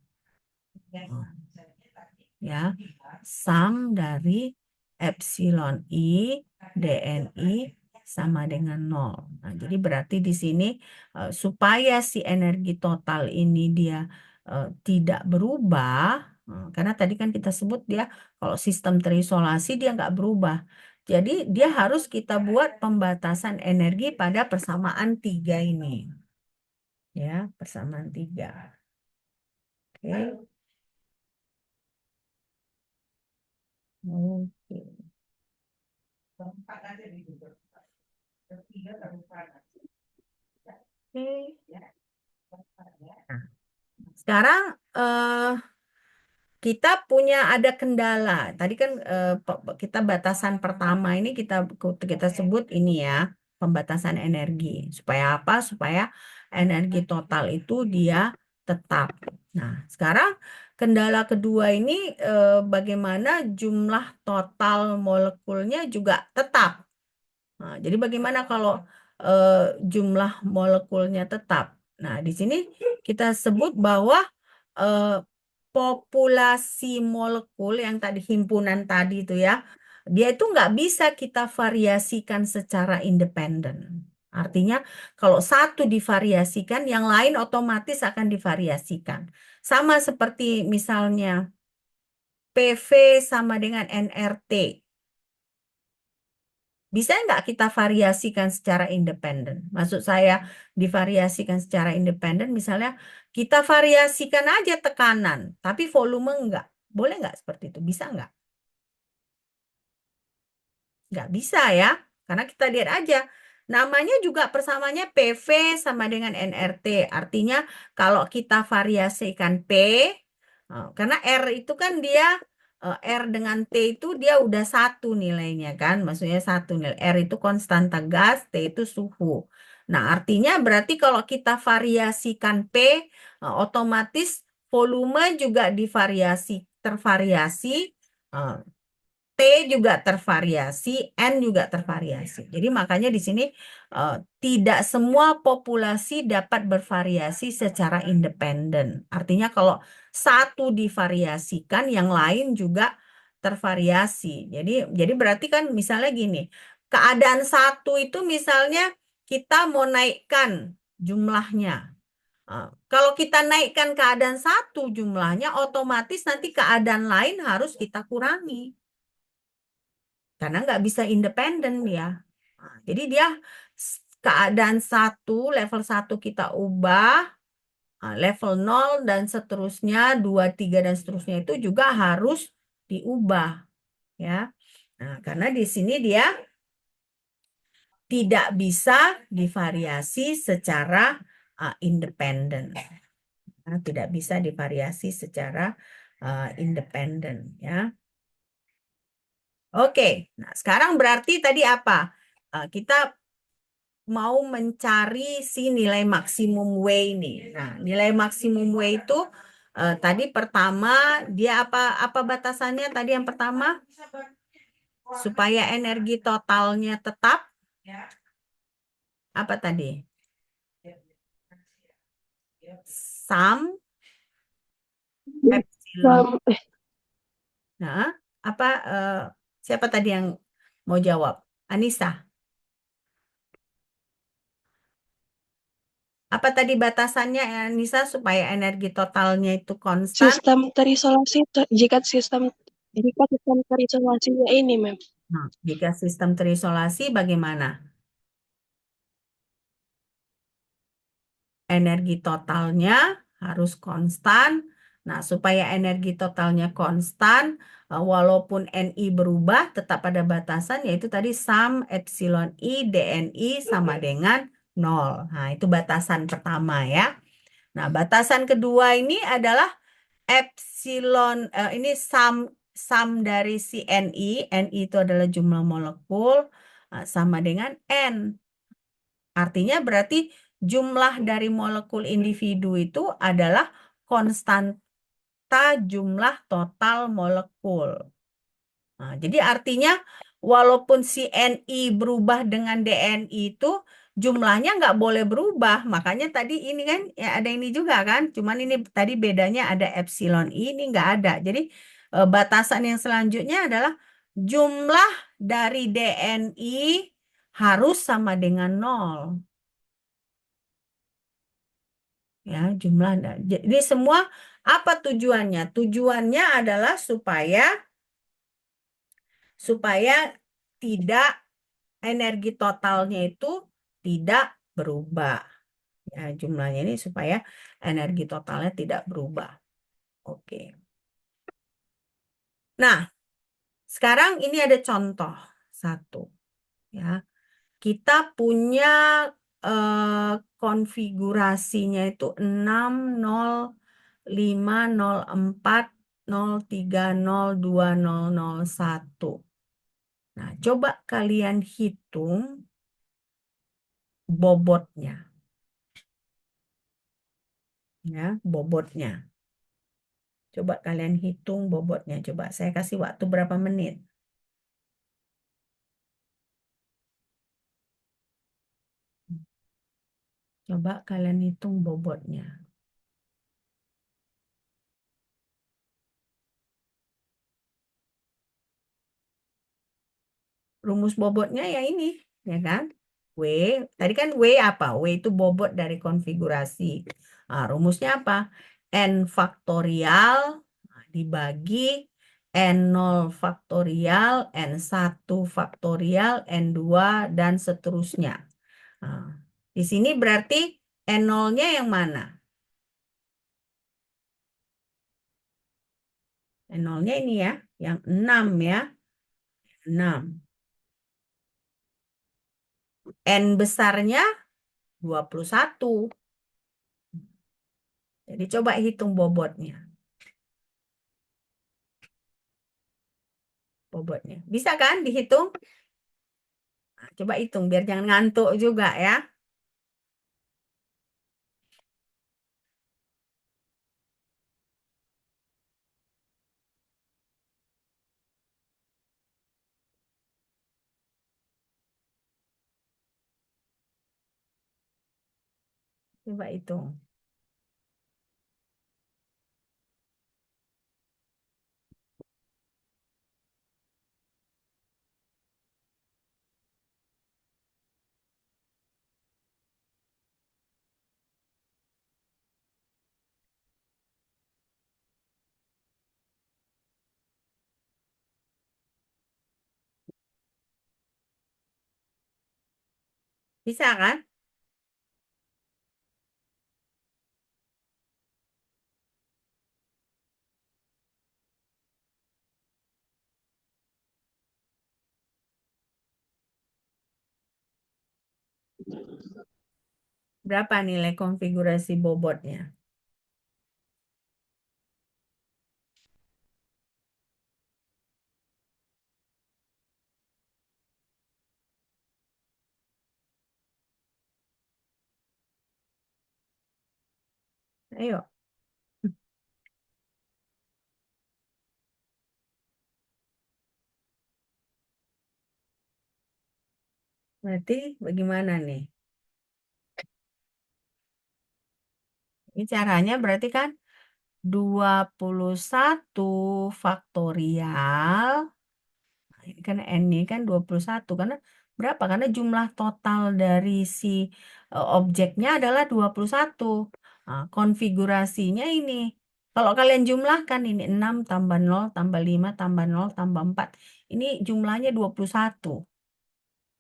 Ya, sum dari epsilon I dNI sama dengan 0. Nah, jadi berarti di sini supaya si energi total ini dia tidak berubah, karena tadi kan kita sebut dia kalau sistem terisolasi dia nggak berubah. Jadi dia harus kita buat pembatasan energi pada persamaan 3 ini. Ya, persamaan 3. Oke. Oke. Oke. Nah, sekarang kita punya ada kendala. Tadi kan kita batasan pertama ini kita sebut ini ya, pembatasan energi. Supaya apa? Supaya energi total itu dia tetap. Nah, sekarang kendala kedua ini bagaimana jumlah total molekulnya juga tetap. Nah, jadi bagaimana kalau eh, jumlah molekulnya tetap? Nah, di sini kita sebut bahwa eh, populasi molekul yang tadi himpunan tadi itu ya, dia itu nggak bisa kita variasikan secara independen. Artinya kalau satu divariasikan, yang lain otomatis akan divariasikan. Sama seperti misalnya PV sama dengan nRT. Bisa nggak kita variasikan secara independen? Maksud saya divariasikan secara independen, misalnya kita variasikan aja tekanan, tapi volume enggak. Boleh nggak seperti itu? Bisa nggak? Nggak bisa ya, karena kita lihat aja. Namanya juga persamanya PV sama dengan nRT. Artinya kalau kita variasikan P, karena R itu kan dia, R dengan T itu dia udah satu nilainya kan. Maksudnya satu nilai. R itu konstanta gas, T itu suhu. Nah artinya berarti kalau kita variasikan P, otomatis volume juga tervariasi. eh, T juga tervariasi, N juga tervariasi. Jadi makanya di sini eh, tidak semua populasi dapat bervariasi secara independen. Artinya kalau satu divariasikan, yang lain juga tervariasi. Jadi berarti kan misalnya gini, keadaan satu itu misalnya kita mau naikkan jumlahnya. Kalau kita naikkan keadaan satu jumlahnya, otomatis nanti keadaan lain harus kita kurangi karena nggak bisa independen dia. Nah, jadi dia keadaan satu, level satu kita ubah, level 0 dan seterusnya, 2, 3 dan seterusnya itu juga harus diubah. Ya. Nah, karena di sini dia tidak bisa divariasi secara independen. Nah, tidak bisa divariasi secara independen. Ya. Oke, nah sekarang berarti tadi apa? Kita mau mencari si nilai maksimum W ini. Nah, nilai maksimum W itu tadi pertama dia apa batasannya tadi yang pertama supaya energi totalnya tetap apa tadi? Sum epsilon. Nah, apa siapa tadi yang mau jawab? Anissa. Apa tadi batasannya Anissa supaya energi totalnya itu konstan? Jika sistem terisolasinya ini, Mem. Nah, jika sistem terisolasi bagaimana? Energi totalnya harus konstan. Nah, supaya energi totalnya konstan, walaupun NI berubah, tetap ada batasan, yaitu tadi sum epsilon I dNI sama dengan nol. Nah, itu batasan pertama ya. Nah, batasan kedua ini adalah epsilon, ini sum dari si Ni. Ni itu adalah jumlah molekul, sama dengan N. Artinya berarti jumlah dari molekul individu itu adalah konstanta jumlah total molekul. Nah, jadi artinya walaupun si Ni berubah dengan Dni itu jumlahnya nggak boleh berubah. Makanya tadi ini kan ya ada ini juga kan. Cuman ini tadi bedanya ada epsilon I, ini nggak ada. Jadi batasan yang selanjutnya adalah jumlah dari Dni harus sama dengan nol. Ya, jumlah. Jadi semua apa tujuannya? Tujuannya adalah supaya tidak energi totalnya itu tidak berubah. Ya, jumlahnya ini supaya energi totalnya tidak berubah. Oke. Nah, sekarang ini ada contoh satu. Ya, kita punya konfigurasinya itu 6, 0, 5, 0, 4, 0, 3, 0, 2, 0, 0, 1. Nah, coba kalian hitung bobotnya. Ya, bobotnya. Coba kalian hitung bobotnya. Coba saya kasih waktu berapa menit. Coba kalian hitung bobotnya. Rumus bobotnya ya ini, ya kan? W, tadi kan W apa? W itu bobot dari konfigurasi. Nah, rumusnya apa? N faktorial dibagi N0 faktorial, N1 faktorial, N2, dan seterusnya. Nah, di sini berarti N0-nya yang mana? N0-nya ini ya, yang 6 ya. 6. N besarnya 21. Jadi coba hitung bobotnya. Bobotnya. Bisa kan dihitung? Nah, coba hitung biar jangan ngantuk juga ya. Coba hitung. Bisa kan? Berapa nilai konfigurasi bobotnya? Ayo, berarti bagaimana nih? Ini caranya berarti kan 21 faktorial. Nah, ini kan N ini kan 21. Karena berapa? Karena jumlah total dari si objeknya adalah 21. Nah, konfigurasinya ini. Kalau kalian jumlahkan ini 6 tambah 0 tambah 5 tambah 0 tambah 4. Ini jumlahnya 21.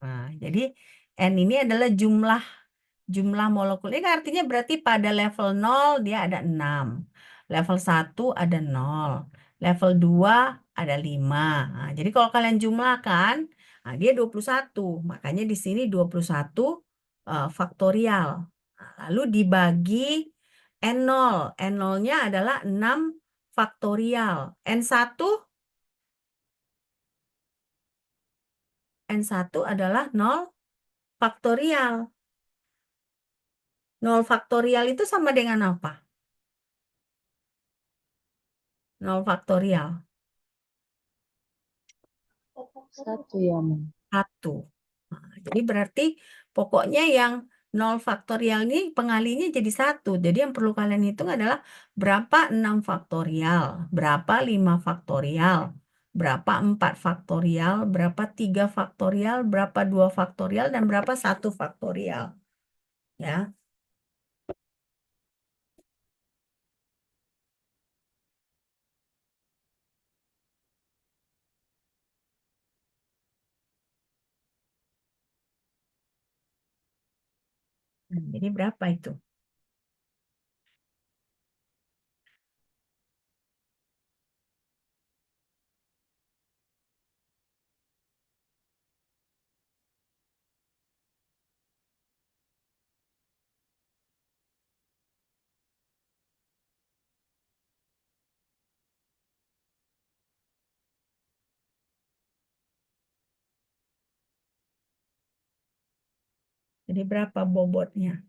Nah, jadi N ini adalah jumlah molekul. Ini artinya berarti pada level 0 dia ada 6. Level 1 ada 0. Level 2 ada 5. Nah, jadi kalau kalian jumlahkan, nah dia 21. Makanya di sini 21 faktorial. Nah, lalu dibagi N0. N0-nya adalah 6 faktorial. N1 adalah 0 faktorial. 0 faktorial itu sama dengan apa? 0 faktorial. 1 ya, Mem. 1. Nah, jadi berarti pokoknya yang 0 faktorial ini pengalinya jadi 1. Jadi yang perlu kalian hitung adalah berapa 6 faktorial, berapa 5 faktorial, berapa 4 faktorial, berapa 3 faktorial, berapa 2 faktorial, dan berapa 1 faktorial. Ya. Nah, jadi berapa itu? Jadi berapa bobotnya?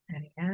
Nah, ya.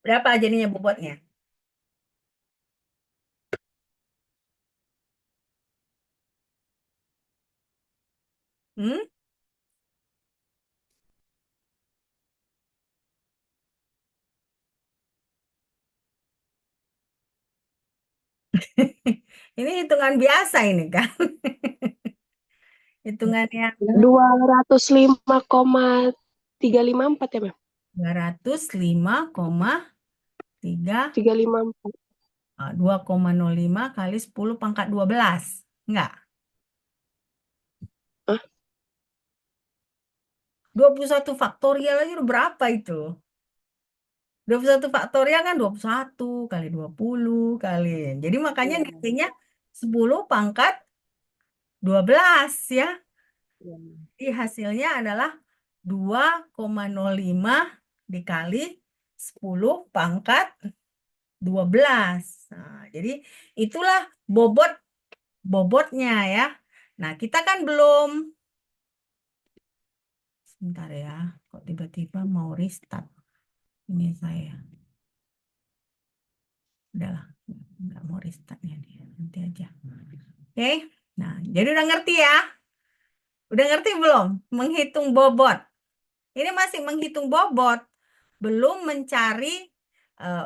Berapa jadinya bobotnya? Hmm? Ini hitungan biasa ini kan. Hitungan yang 205,354 ya, Mem? 205,3 354. 2,05 kali 10 pangkat 12. Enggak. Hah? 21 faktorial aja udah berapa itu? 21 faktorial kan 21 kali 20 kali. Jadi makanya nilainya 10 pangkat 12 ya. Jadi hasilnya adalah 2,05 dikali 10 pangkat 12. Nah, jadi itulah bobotnya ya. Nah, kita kan belum, sebentar ya, kok tiba-tiba mau restart ini saya. Udahlah, nggak mau restartnya dia, nanti aja. Oke, nah jadi udah ngerti ya? Udah ngerti belum menghitung bobot? Ini masih menghitung bobot, belum mencari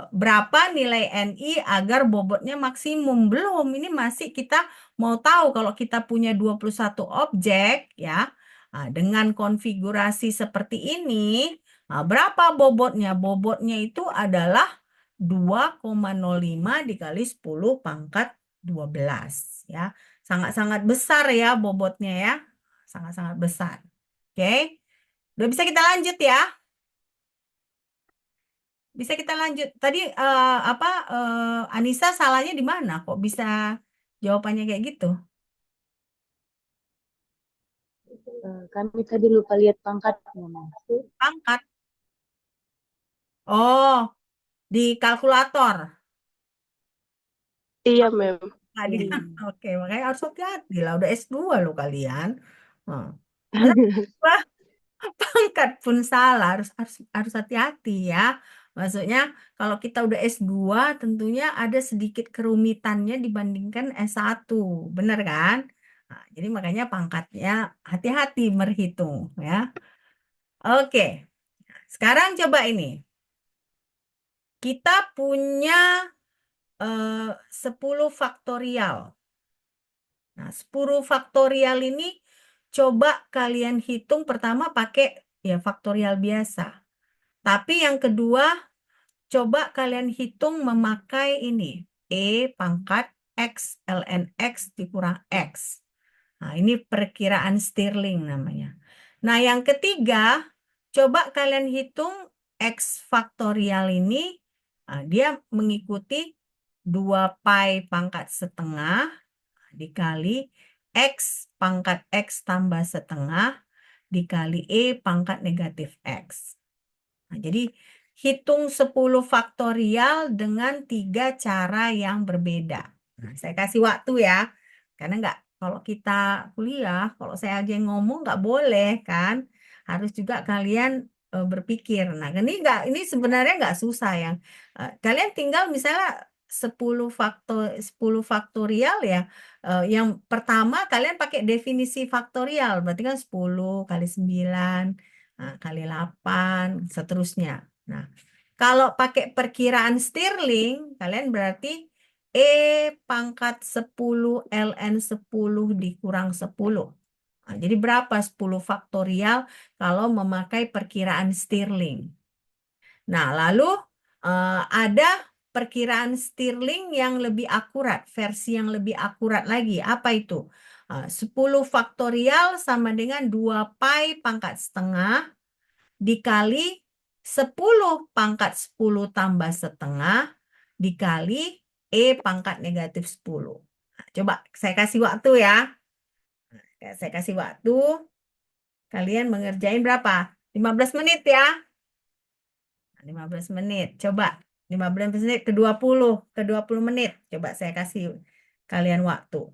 berapa nilai NI agar bobotnya maksimum. Belum, ini masih kita mau tahu kalau kita punya 21 objek ya, dengan konfigurasi seperti ini, berapa bobotnya? Bobotnya itu adalah 2,05 dikali 10 pangkat 12 ya. Sangat-sangat besar ya bobotnya ya. Sangat-sangat besar. Oke. Udah bisa kita lanjut ya. Bisa kita lanjut. Tadi apa Anissa salahnya di mana? Kok bisa jawabannya kayak gitu? Kami tadi lupa lihat pangkatnya, Mas. Pangkat. Oh, di kalkulator. Iya, Mem. Tadi. Iya. Oke, makanya harus hati-hati lah. Udah S2 loh kalian. Nah, masa pangkat pun salah, harus hati-hati ya. Maksudnya kalau kita udah S2 tentunya ada sedikit kerumitannya dibandingkan S1. Bener kan? Nah, jadi makanya pangkatnya hati-hati berhitung ya. Oke, sekarang coba ini. Kita punya 10 faktorial. Nah, 10 faktorial ini coba kalian hitung pertama pakai ya faktorial biasa. Tapi yang kedua, coba kalian hitung memakai ini. E pangkat X ln X dikurang X. Nah, ini perkiraan Stirling namanya. Nah, yang ketiga, coba kalian hitung X faktorial ini. Nah, dia mengikuti 2 pi pangkat setengah dikali X pangkat X tambah setengah dikali E pangkat negatif X. Nah, jadi hitung 10 faktorial dengan 3 cara yang berbeda. Nah, saya kasih waktu ya. Karena nggak, kalau kita kuliah, kalau saya aja yang ngomong nggak boleh kan. Harus juga kalian berpikir. Nah, ini sebenarnya nggak susah yang kalian tinggal misalnya 10 faktorial ya. Yang pertama kalian pakai definisi faktorial, berarti kan 10 kali 9 kali 8 seterusnya. Nah, kalau pakai perkiraan Stirling, kalian berarti E pangkat 10 ln 10 dikurang 10. Nah, jadi berapa 10 faktorial kalau memakai perkiraan Stirling? Nah, lalu ada perkiraan Stirling yang lebih akurat, versi yang lebih akurat lagi. Apa itu? 10 faktorial sama dengan 2 pi pangkat setengah dikali 10 pangkat 10 tambah setengah dikali E pangkat negatif 10. Nah, coba saya kasih waktu ya. Saya kasih waktu. Kalian mengerjain berapa? 15 menit ya. 15 menit. Coba 15 menit ke 20 menit. Coba saya kasih kalian waktu.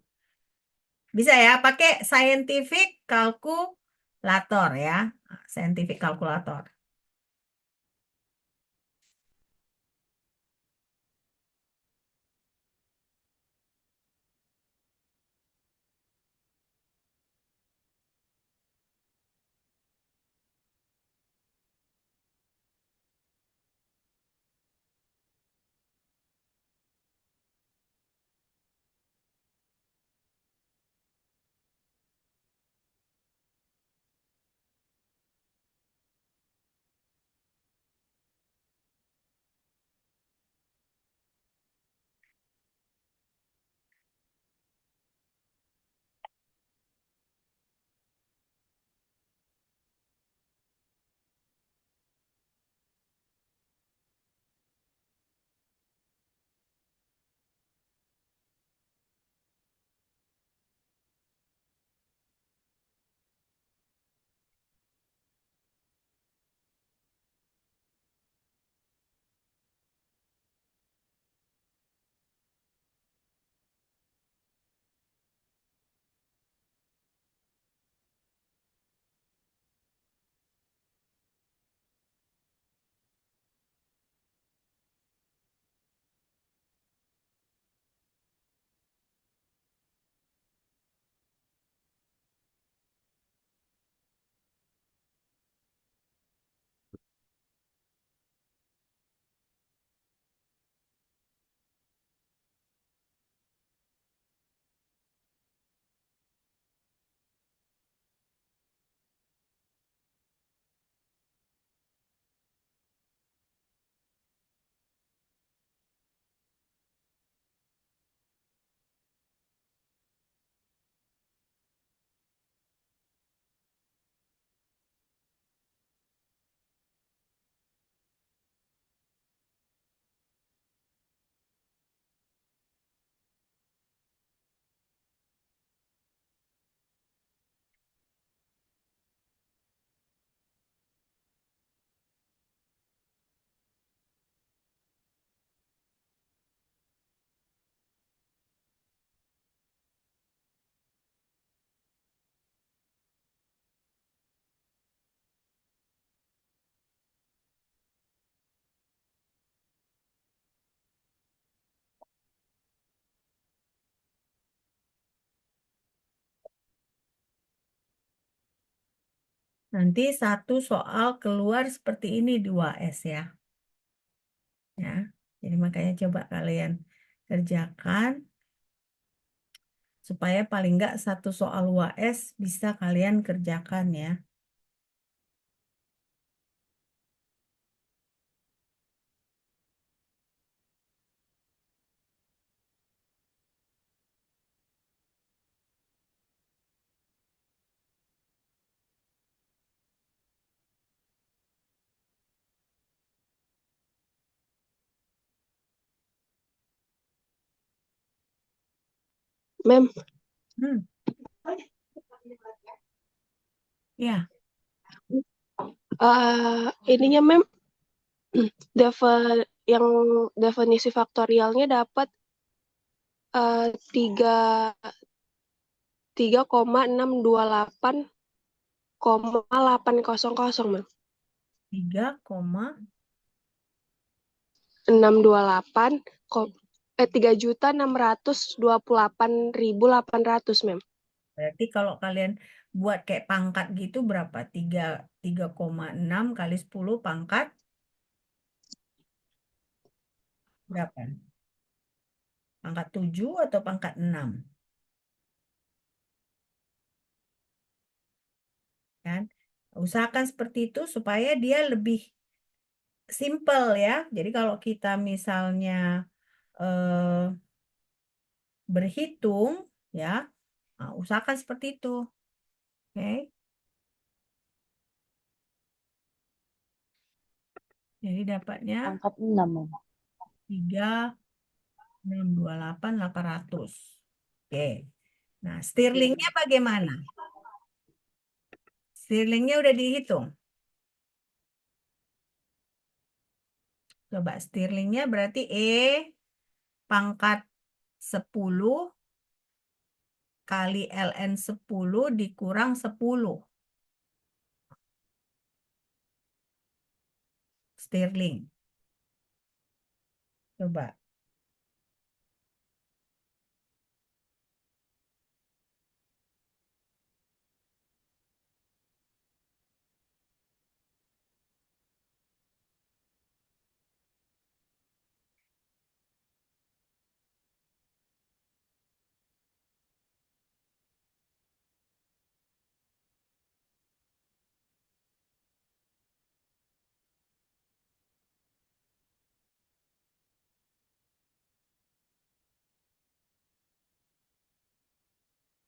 Bisa ya, pakai scientific calculator ya. Scientific calculator. Nanti satu soal keluar seperti ini 2S ya. Ya. Jadi makanya coba kalian kerjakan supaya paling nggak satu soal UAS bisa kalian kerjakan ya. Mem, Hmm, ya, ininya Mem, yang definisi faktorialnya dapat tiga 3,628,800 Mem. 628 3.628.800 Mem. berarti kalau kalian buat kayak pangkat gitu berapa? 3,6 kali 10 pangkat berapa? Pangkat 7 atau pangkat 6? Kan? Usahakan seperti itu supaya dia lebih simple ya. Jadi kalau kita misalnya eh, berhitung ya, nah, usahakan seperti itu. Oke. Jadi dapatnya Pangkat 6, Mem. 3,628,800. Oke. Nah, stirlingnya bagaimana? Stirlingnya udah dihitung. Coba stirlingnya berarti pangkat 10 kali ln 10 dikurang 10. Stirling. Coba.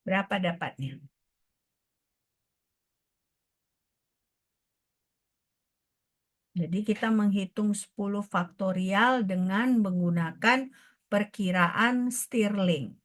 Berapa dapatnya? Jadi kita menghitung 10 faktorial dengan menggunakan perkiraan Stirling.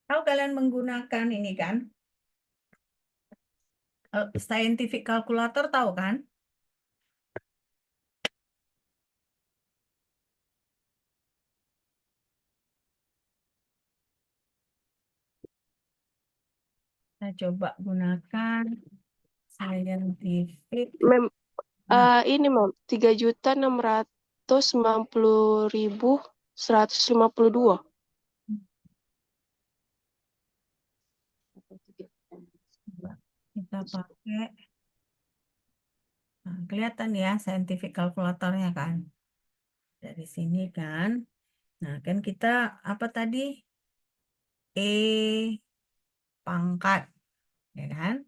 Tahu kalian menggunakan ini kan? Scientific calculator tahu kan? Saya coba gunakan scientific. Mem, Nah, ini Mem, 3.690.152. coba kita pakai. Nah, kelihatan ya scientific calculatornya kan? Dari sini kan. Nah, kan kita apa tadi? Pangkat, ya kan?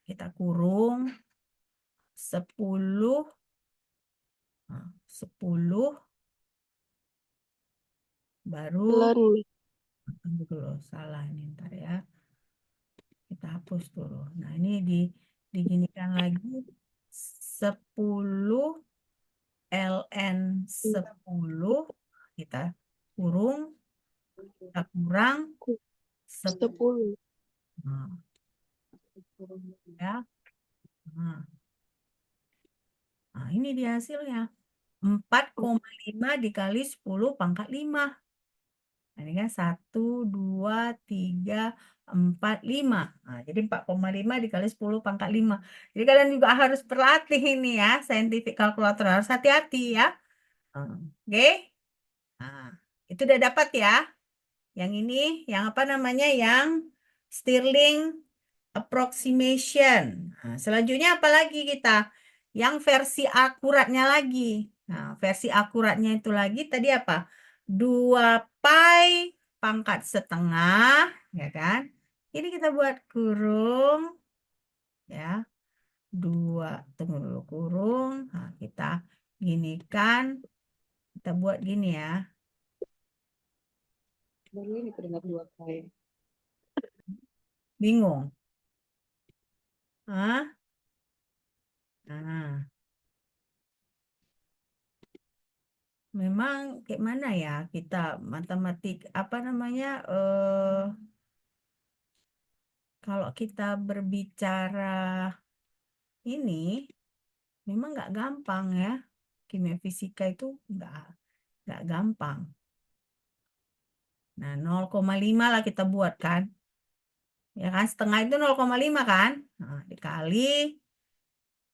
Kita kurung 10, nah, 10 baru, Len, tunggu dulu, salah ini ntar ya. Kita hapus dulu. Nah, ini diginikan lagi 10 ln 10 kita kurung Kita kurang 10. 10. Nah, ya. Nah, nah, ini dia hasilnya. 4,5 dikali 10 pangkat 5. Nah, ini kan 1, 2, 3, 4, 5. Nah, jadi 4,5 dikali 10 pangkat 5. Jadi kalian juga harus berlatih ini ya, scientific calculator. Harus hati-hati ya. Oke. Nah, itu udah dapat ya. Yang ini, yang apa namanya? Yang Stirling approximation. Nah, selanjutnya apa lagi kita? Yang versi akuratnya lagi. Nah, versi akuratnya itu lagi tadi apa? 2 pi pangkat setengah, ya kan? Ini kita buat kurung, ya. 2, tunggu dulu, kurung. Nah, kita ginikan. Kita buat gini ya. Baru ini kedengar 2 kali. Bingung? Hah? Nah, memang kayak mana ya kita matematik apa namanya kalau kita berbicara ini memang nggak gampang ya, kimia fisika itu nggak gampang. Nah, 0,5 lah kita buat kan, ya kan, setengah itu 0,5 kan, nah, dikali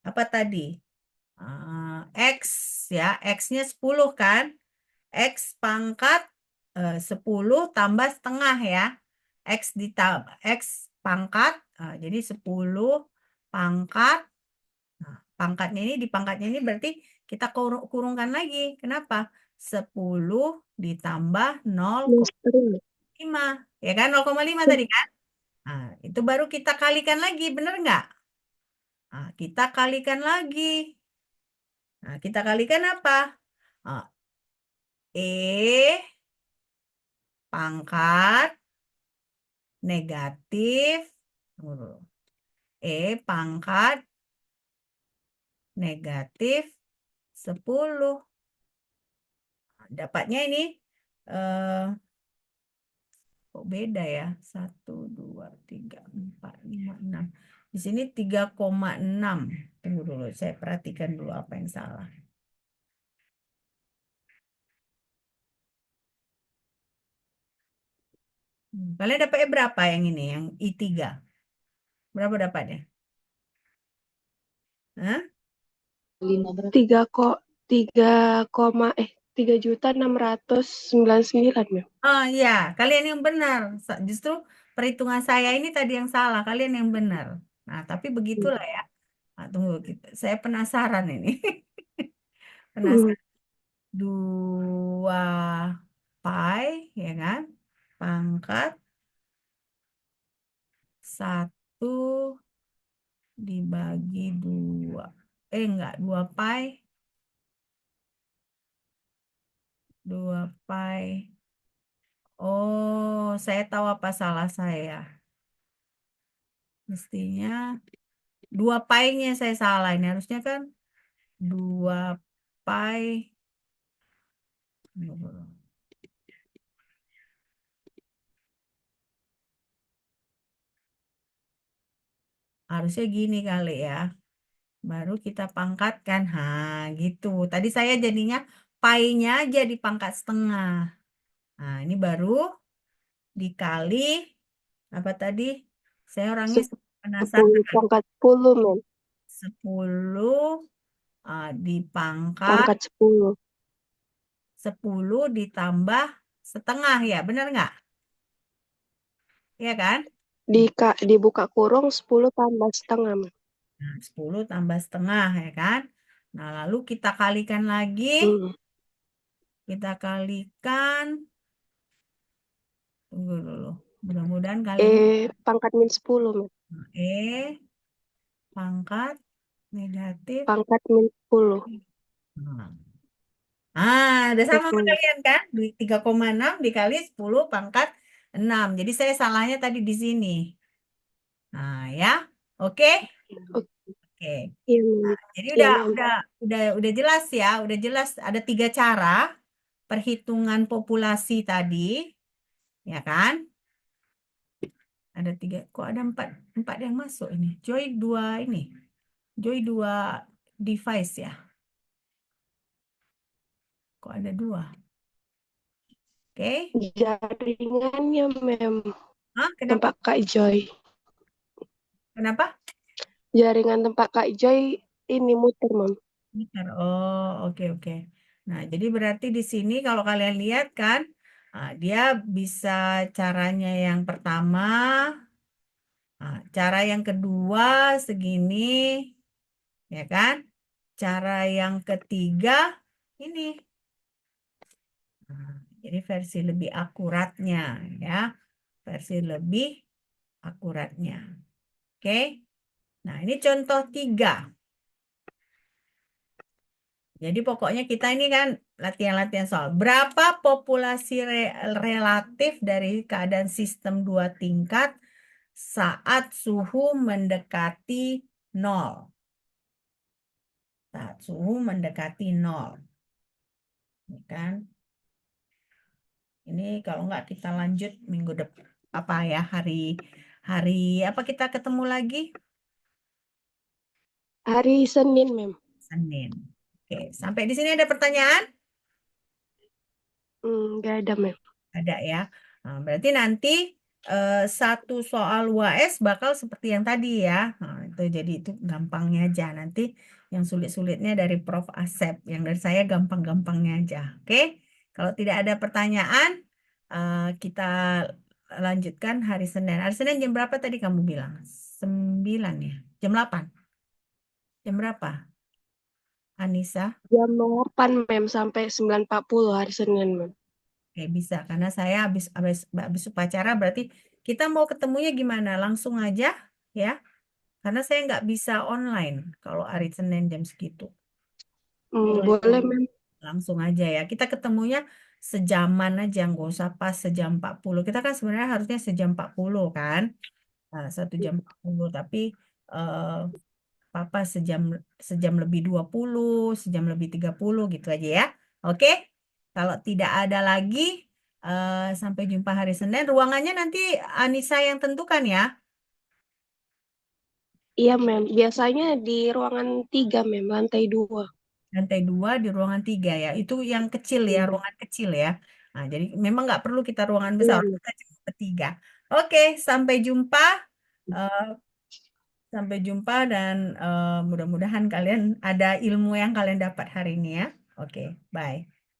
apa tadi. X ya, X-nya 10 kan, X pangkat 10 tambah setengah ya. X ditambah X pangkat, jadi 10 pangkat. Nah, pangkatnya ini di pangkatnya ini berarti kita kurungkan lagi. Kenapa? 10 ditambah Misteri. 0,5. Ya kan? 0,5 tadi kan? Nah, itu baru kita kalikan lagi. Bener nggak? Nah, kita kalikan lagi. Nah, kita kalikan apa? Nah, E pangkat negatif. Tunggu dulu. E pangkat negatif 10. Dapatnya ini eh, kok beda ya? 1, 2, 3, 4, 5, 6. Di sini 3,6. Tunggu dulu, saya perhatikan dulu apa yang salah. Kalian dapatnya berapa yang ini? Yang I3? Berapa dapatnya? Hah? 5 berapa? 3,699 Mem. Oh iya, kalian yang benar. Justru perhitungan saya ini tadi yang salah, kalian yang benar. Nah, tapi begitulah ya. Nah, tunggu, saya penasaran ini. Penasaran. 2 pi, ya kan? Pangkat 1 dibagi 2. Enggak, 2 pi. 2 pi. Oh, saya tahu apa salah saya. Mestinya 2 pi-nya saya salah. Ini harusnya kan 2 pi. Harusnya gini kali ya. Baru kita pangkatkan. Gitu. Tadi saya jadinya pi-nya jadi pangkat setengah. Nah, ini baru dikali apa tadi? Saya orangnya penasaran. 10 pangkat 10 Mem. 10 dipangkat Pangkat 10. 10 ditambah setengah ya, benar nggak? Iya kan? Dibuka kurung 10 tambah setengah Mem. Nah, 10 tambah setengah ya kan? Nah, lalu kita kalikan lagi. Kita kalikan. Tunggu dulu. Mudah-mudahan kali ini Pangkat min 10 Mem. E pangkat negatif. Pangkat min 10. Udah sama sama Betul. kalian kan? 3,6 dikali 10 pangkat 6. Jadi saya salahnya tadi di sini. Nah, ya. Oke? Oke. Iya, Nah, jadi iya, Mem. udah jelas ya, udah jelas ada 3 cara perhitungan populasi tadi. Ya kan? Ada 3, kok ada 4 yang masuk ini. Joy 2 ini. Joy 2 device ya. Kok ada 2? Oke. Jaringannya, Mem. Hah, kenapa? Tempat Kak Joy. Kenapa? Jaringan tempat Kak Joy ini muter, Mem. Bentar. Oh, oke oke. Nah, jadi berarti di sini kalau kalian lihat kan, dia bisa caranya yang pertama, cara yang kedua segini, ya kan? Cara yang ketiga ini. Nah, jadi versi lebih akuratnya, ya, versi lebih akuratnya. Oke. Nah, ini contoh 3. Jadi pokoknya kita ini kan latihan-latihan soal berapa populasi relatif dari keadaan sistem 2 tingkat saat suhu mendekati 0. Saat suhu mendekati 0. Ya kan? Ini kalau nggak kita lanjut minggu depan apa ya, hari apa kita ketemu lagi? Hari Senin, Mem. Senin. Oke, sampai di sini ada pertanyaan? Nggak ada, Mem. Ada ya. Nah, berarti nanti satu soal UAS bakal seperti yang tadi ya. Nah, itu jadi itu gampangnya aja. Nanti yang sulit-sulitnya dari Prof. Asep. Yang dari saya gampang-gampangnya aja. Oke. Kalau tidak ada pertanyaan, kita lanjutkan hari Senin. Hari Senin jam berapa tadi kamu bilang? 9 ya? Jam 8? Jam berapa, Anissa? Jam 8, Mem, sampai 9.40 hari Senin, Mem. Oke, bisa. Karena saya habis upacara berarti kita mau ketemunya gimana? Langsung aja ya. Karena saya nggak bisa online kalau hari Senin jam segitu. Boleh, Mem. Langsung aja ya. Kita ketemunya sejaman aja, nggak usah pas sejam 40. Kita kan sebenarnya harusnya sejam 40 kan. Nah, 1 jam 40. Tapi eh, Papa sejam sejam lebih 20, sejam lebih 30 gitu aja ya. Oke? Kalau tidak ada lagi, sampai jumpa hari Senin. Ruangannya nanti Anissa yang tentukan ya. Iya, Mem. Biasanya di ruangan 3, Mem. Lantai 2. Lantai 2 di ruangan 3 ya. Itu yang kecil ya, ruangan kecil ya. Nah, jadi memang nggak perlu kita ruangan besar, Iya, orang Mem. kita cuma bertiga. Oke, sampai jumpa. Eh, Sampai jumpa dan mudah-mudahan kalian ada ilmu yang kalian dapat hari ini ya. Oke, bye.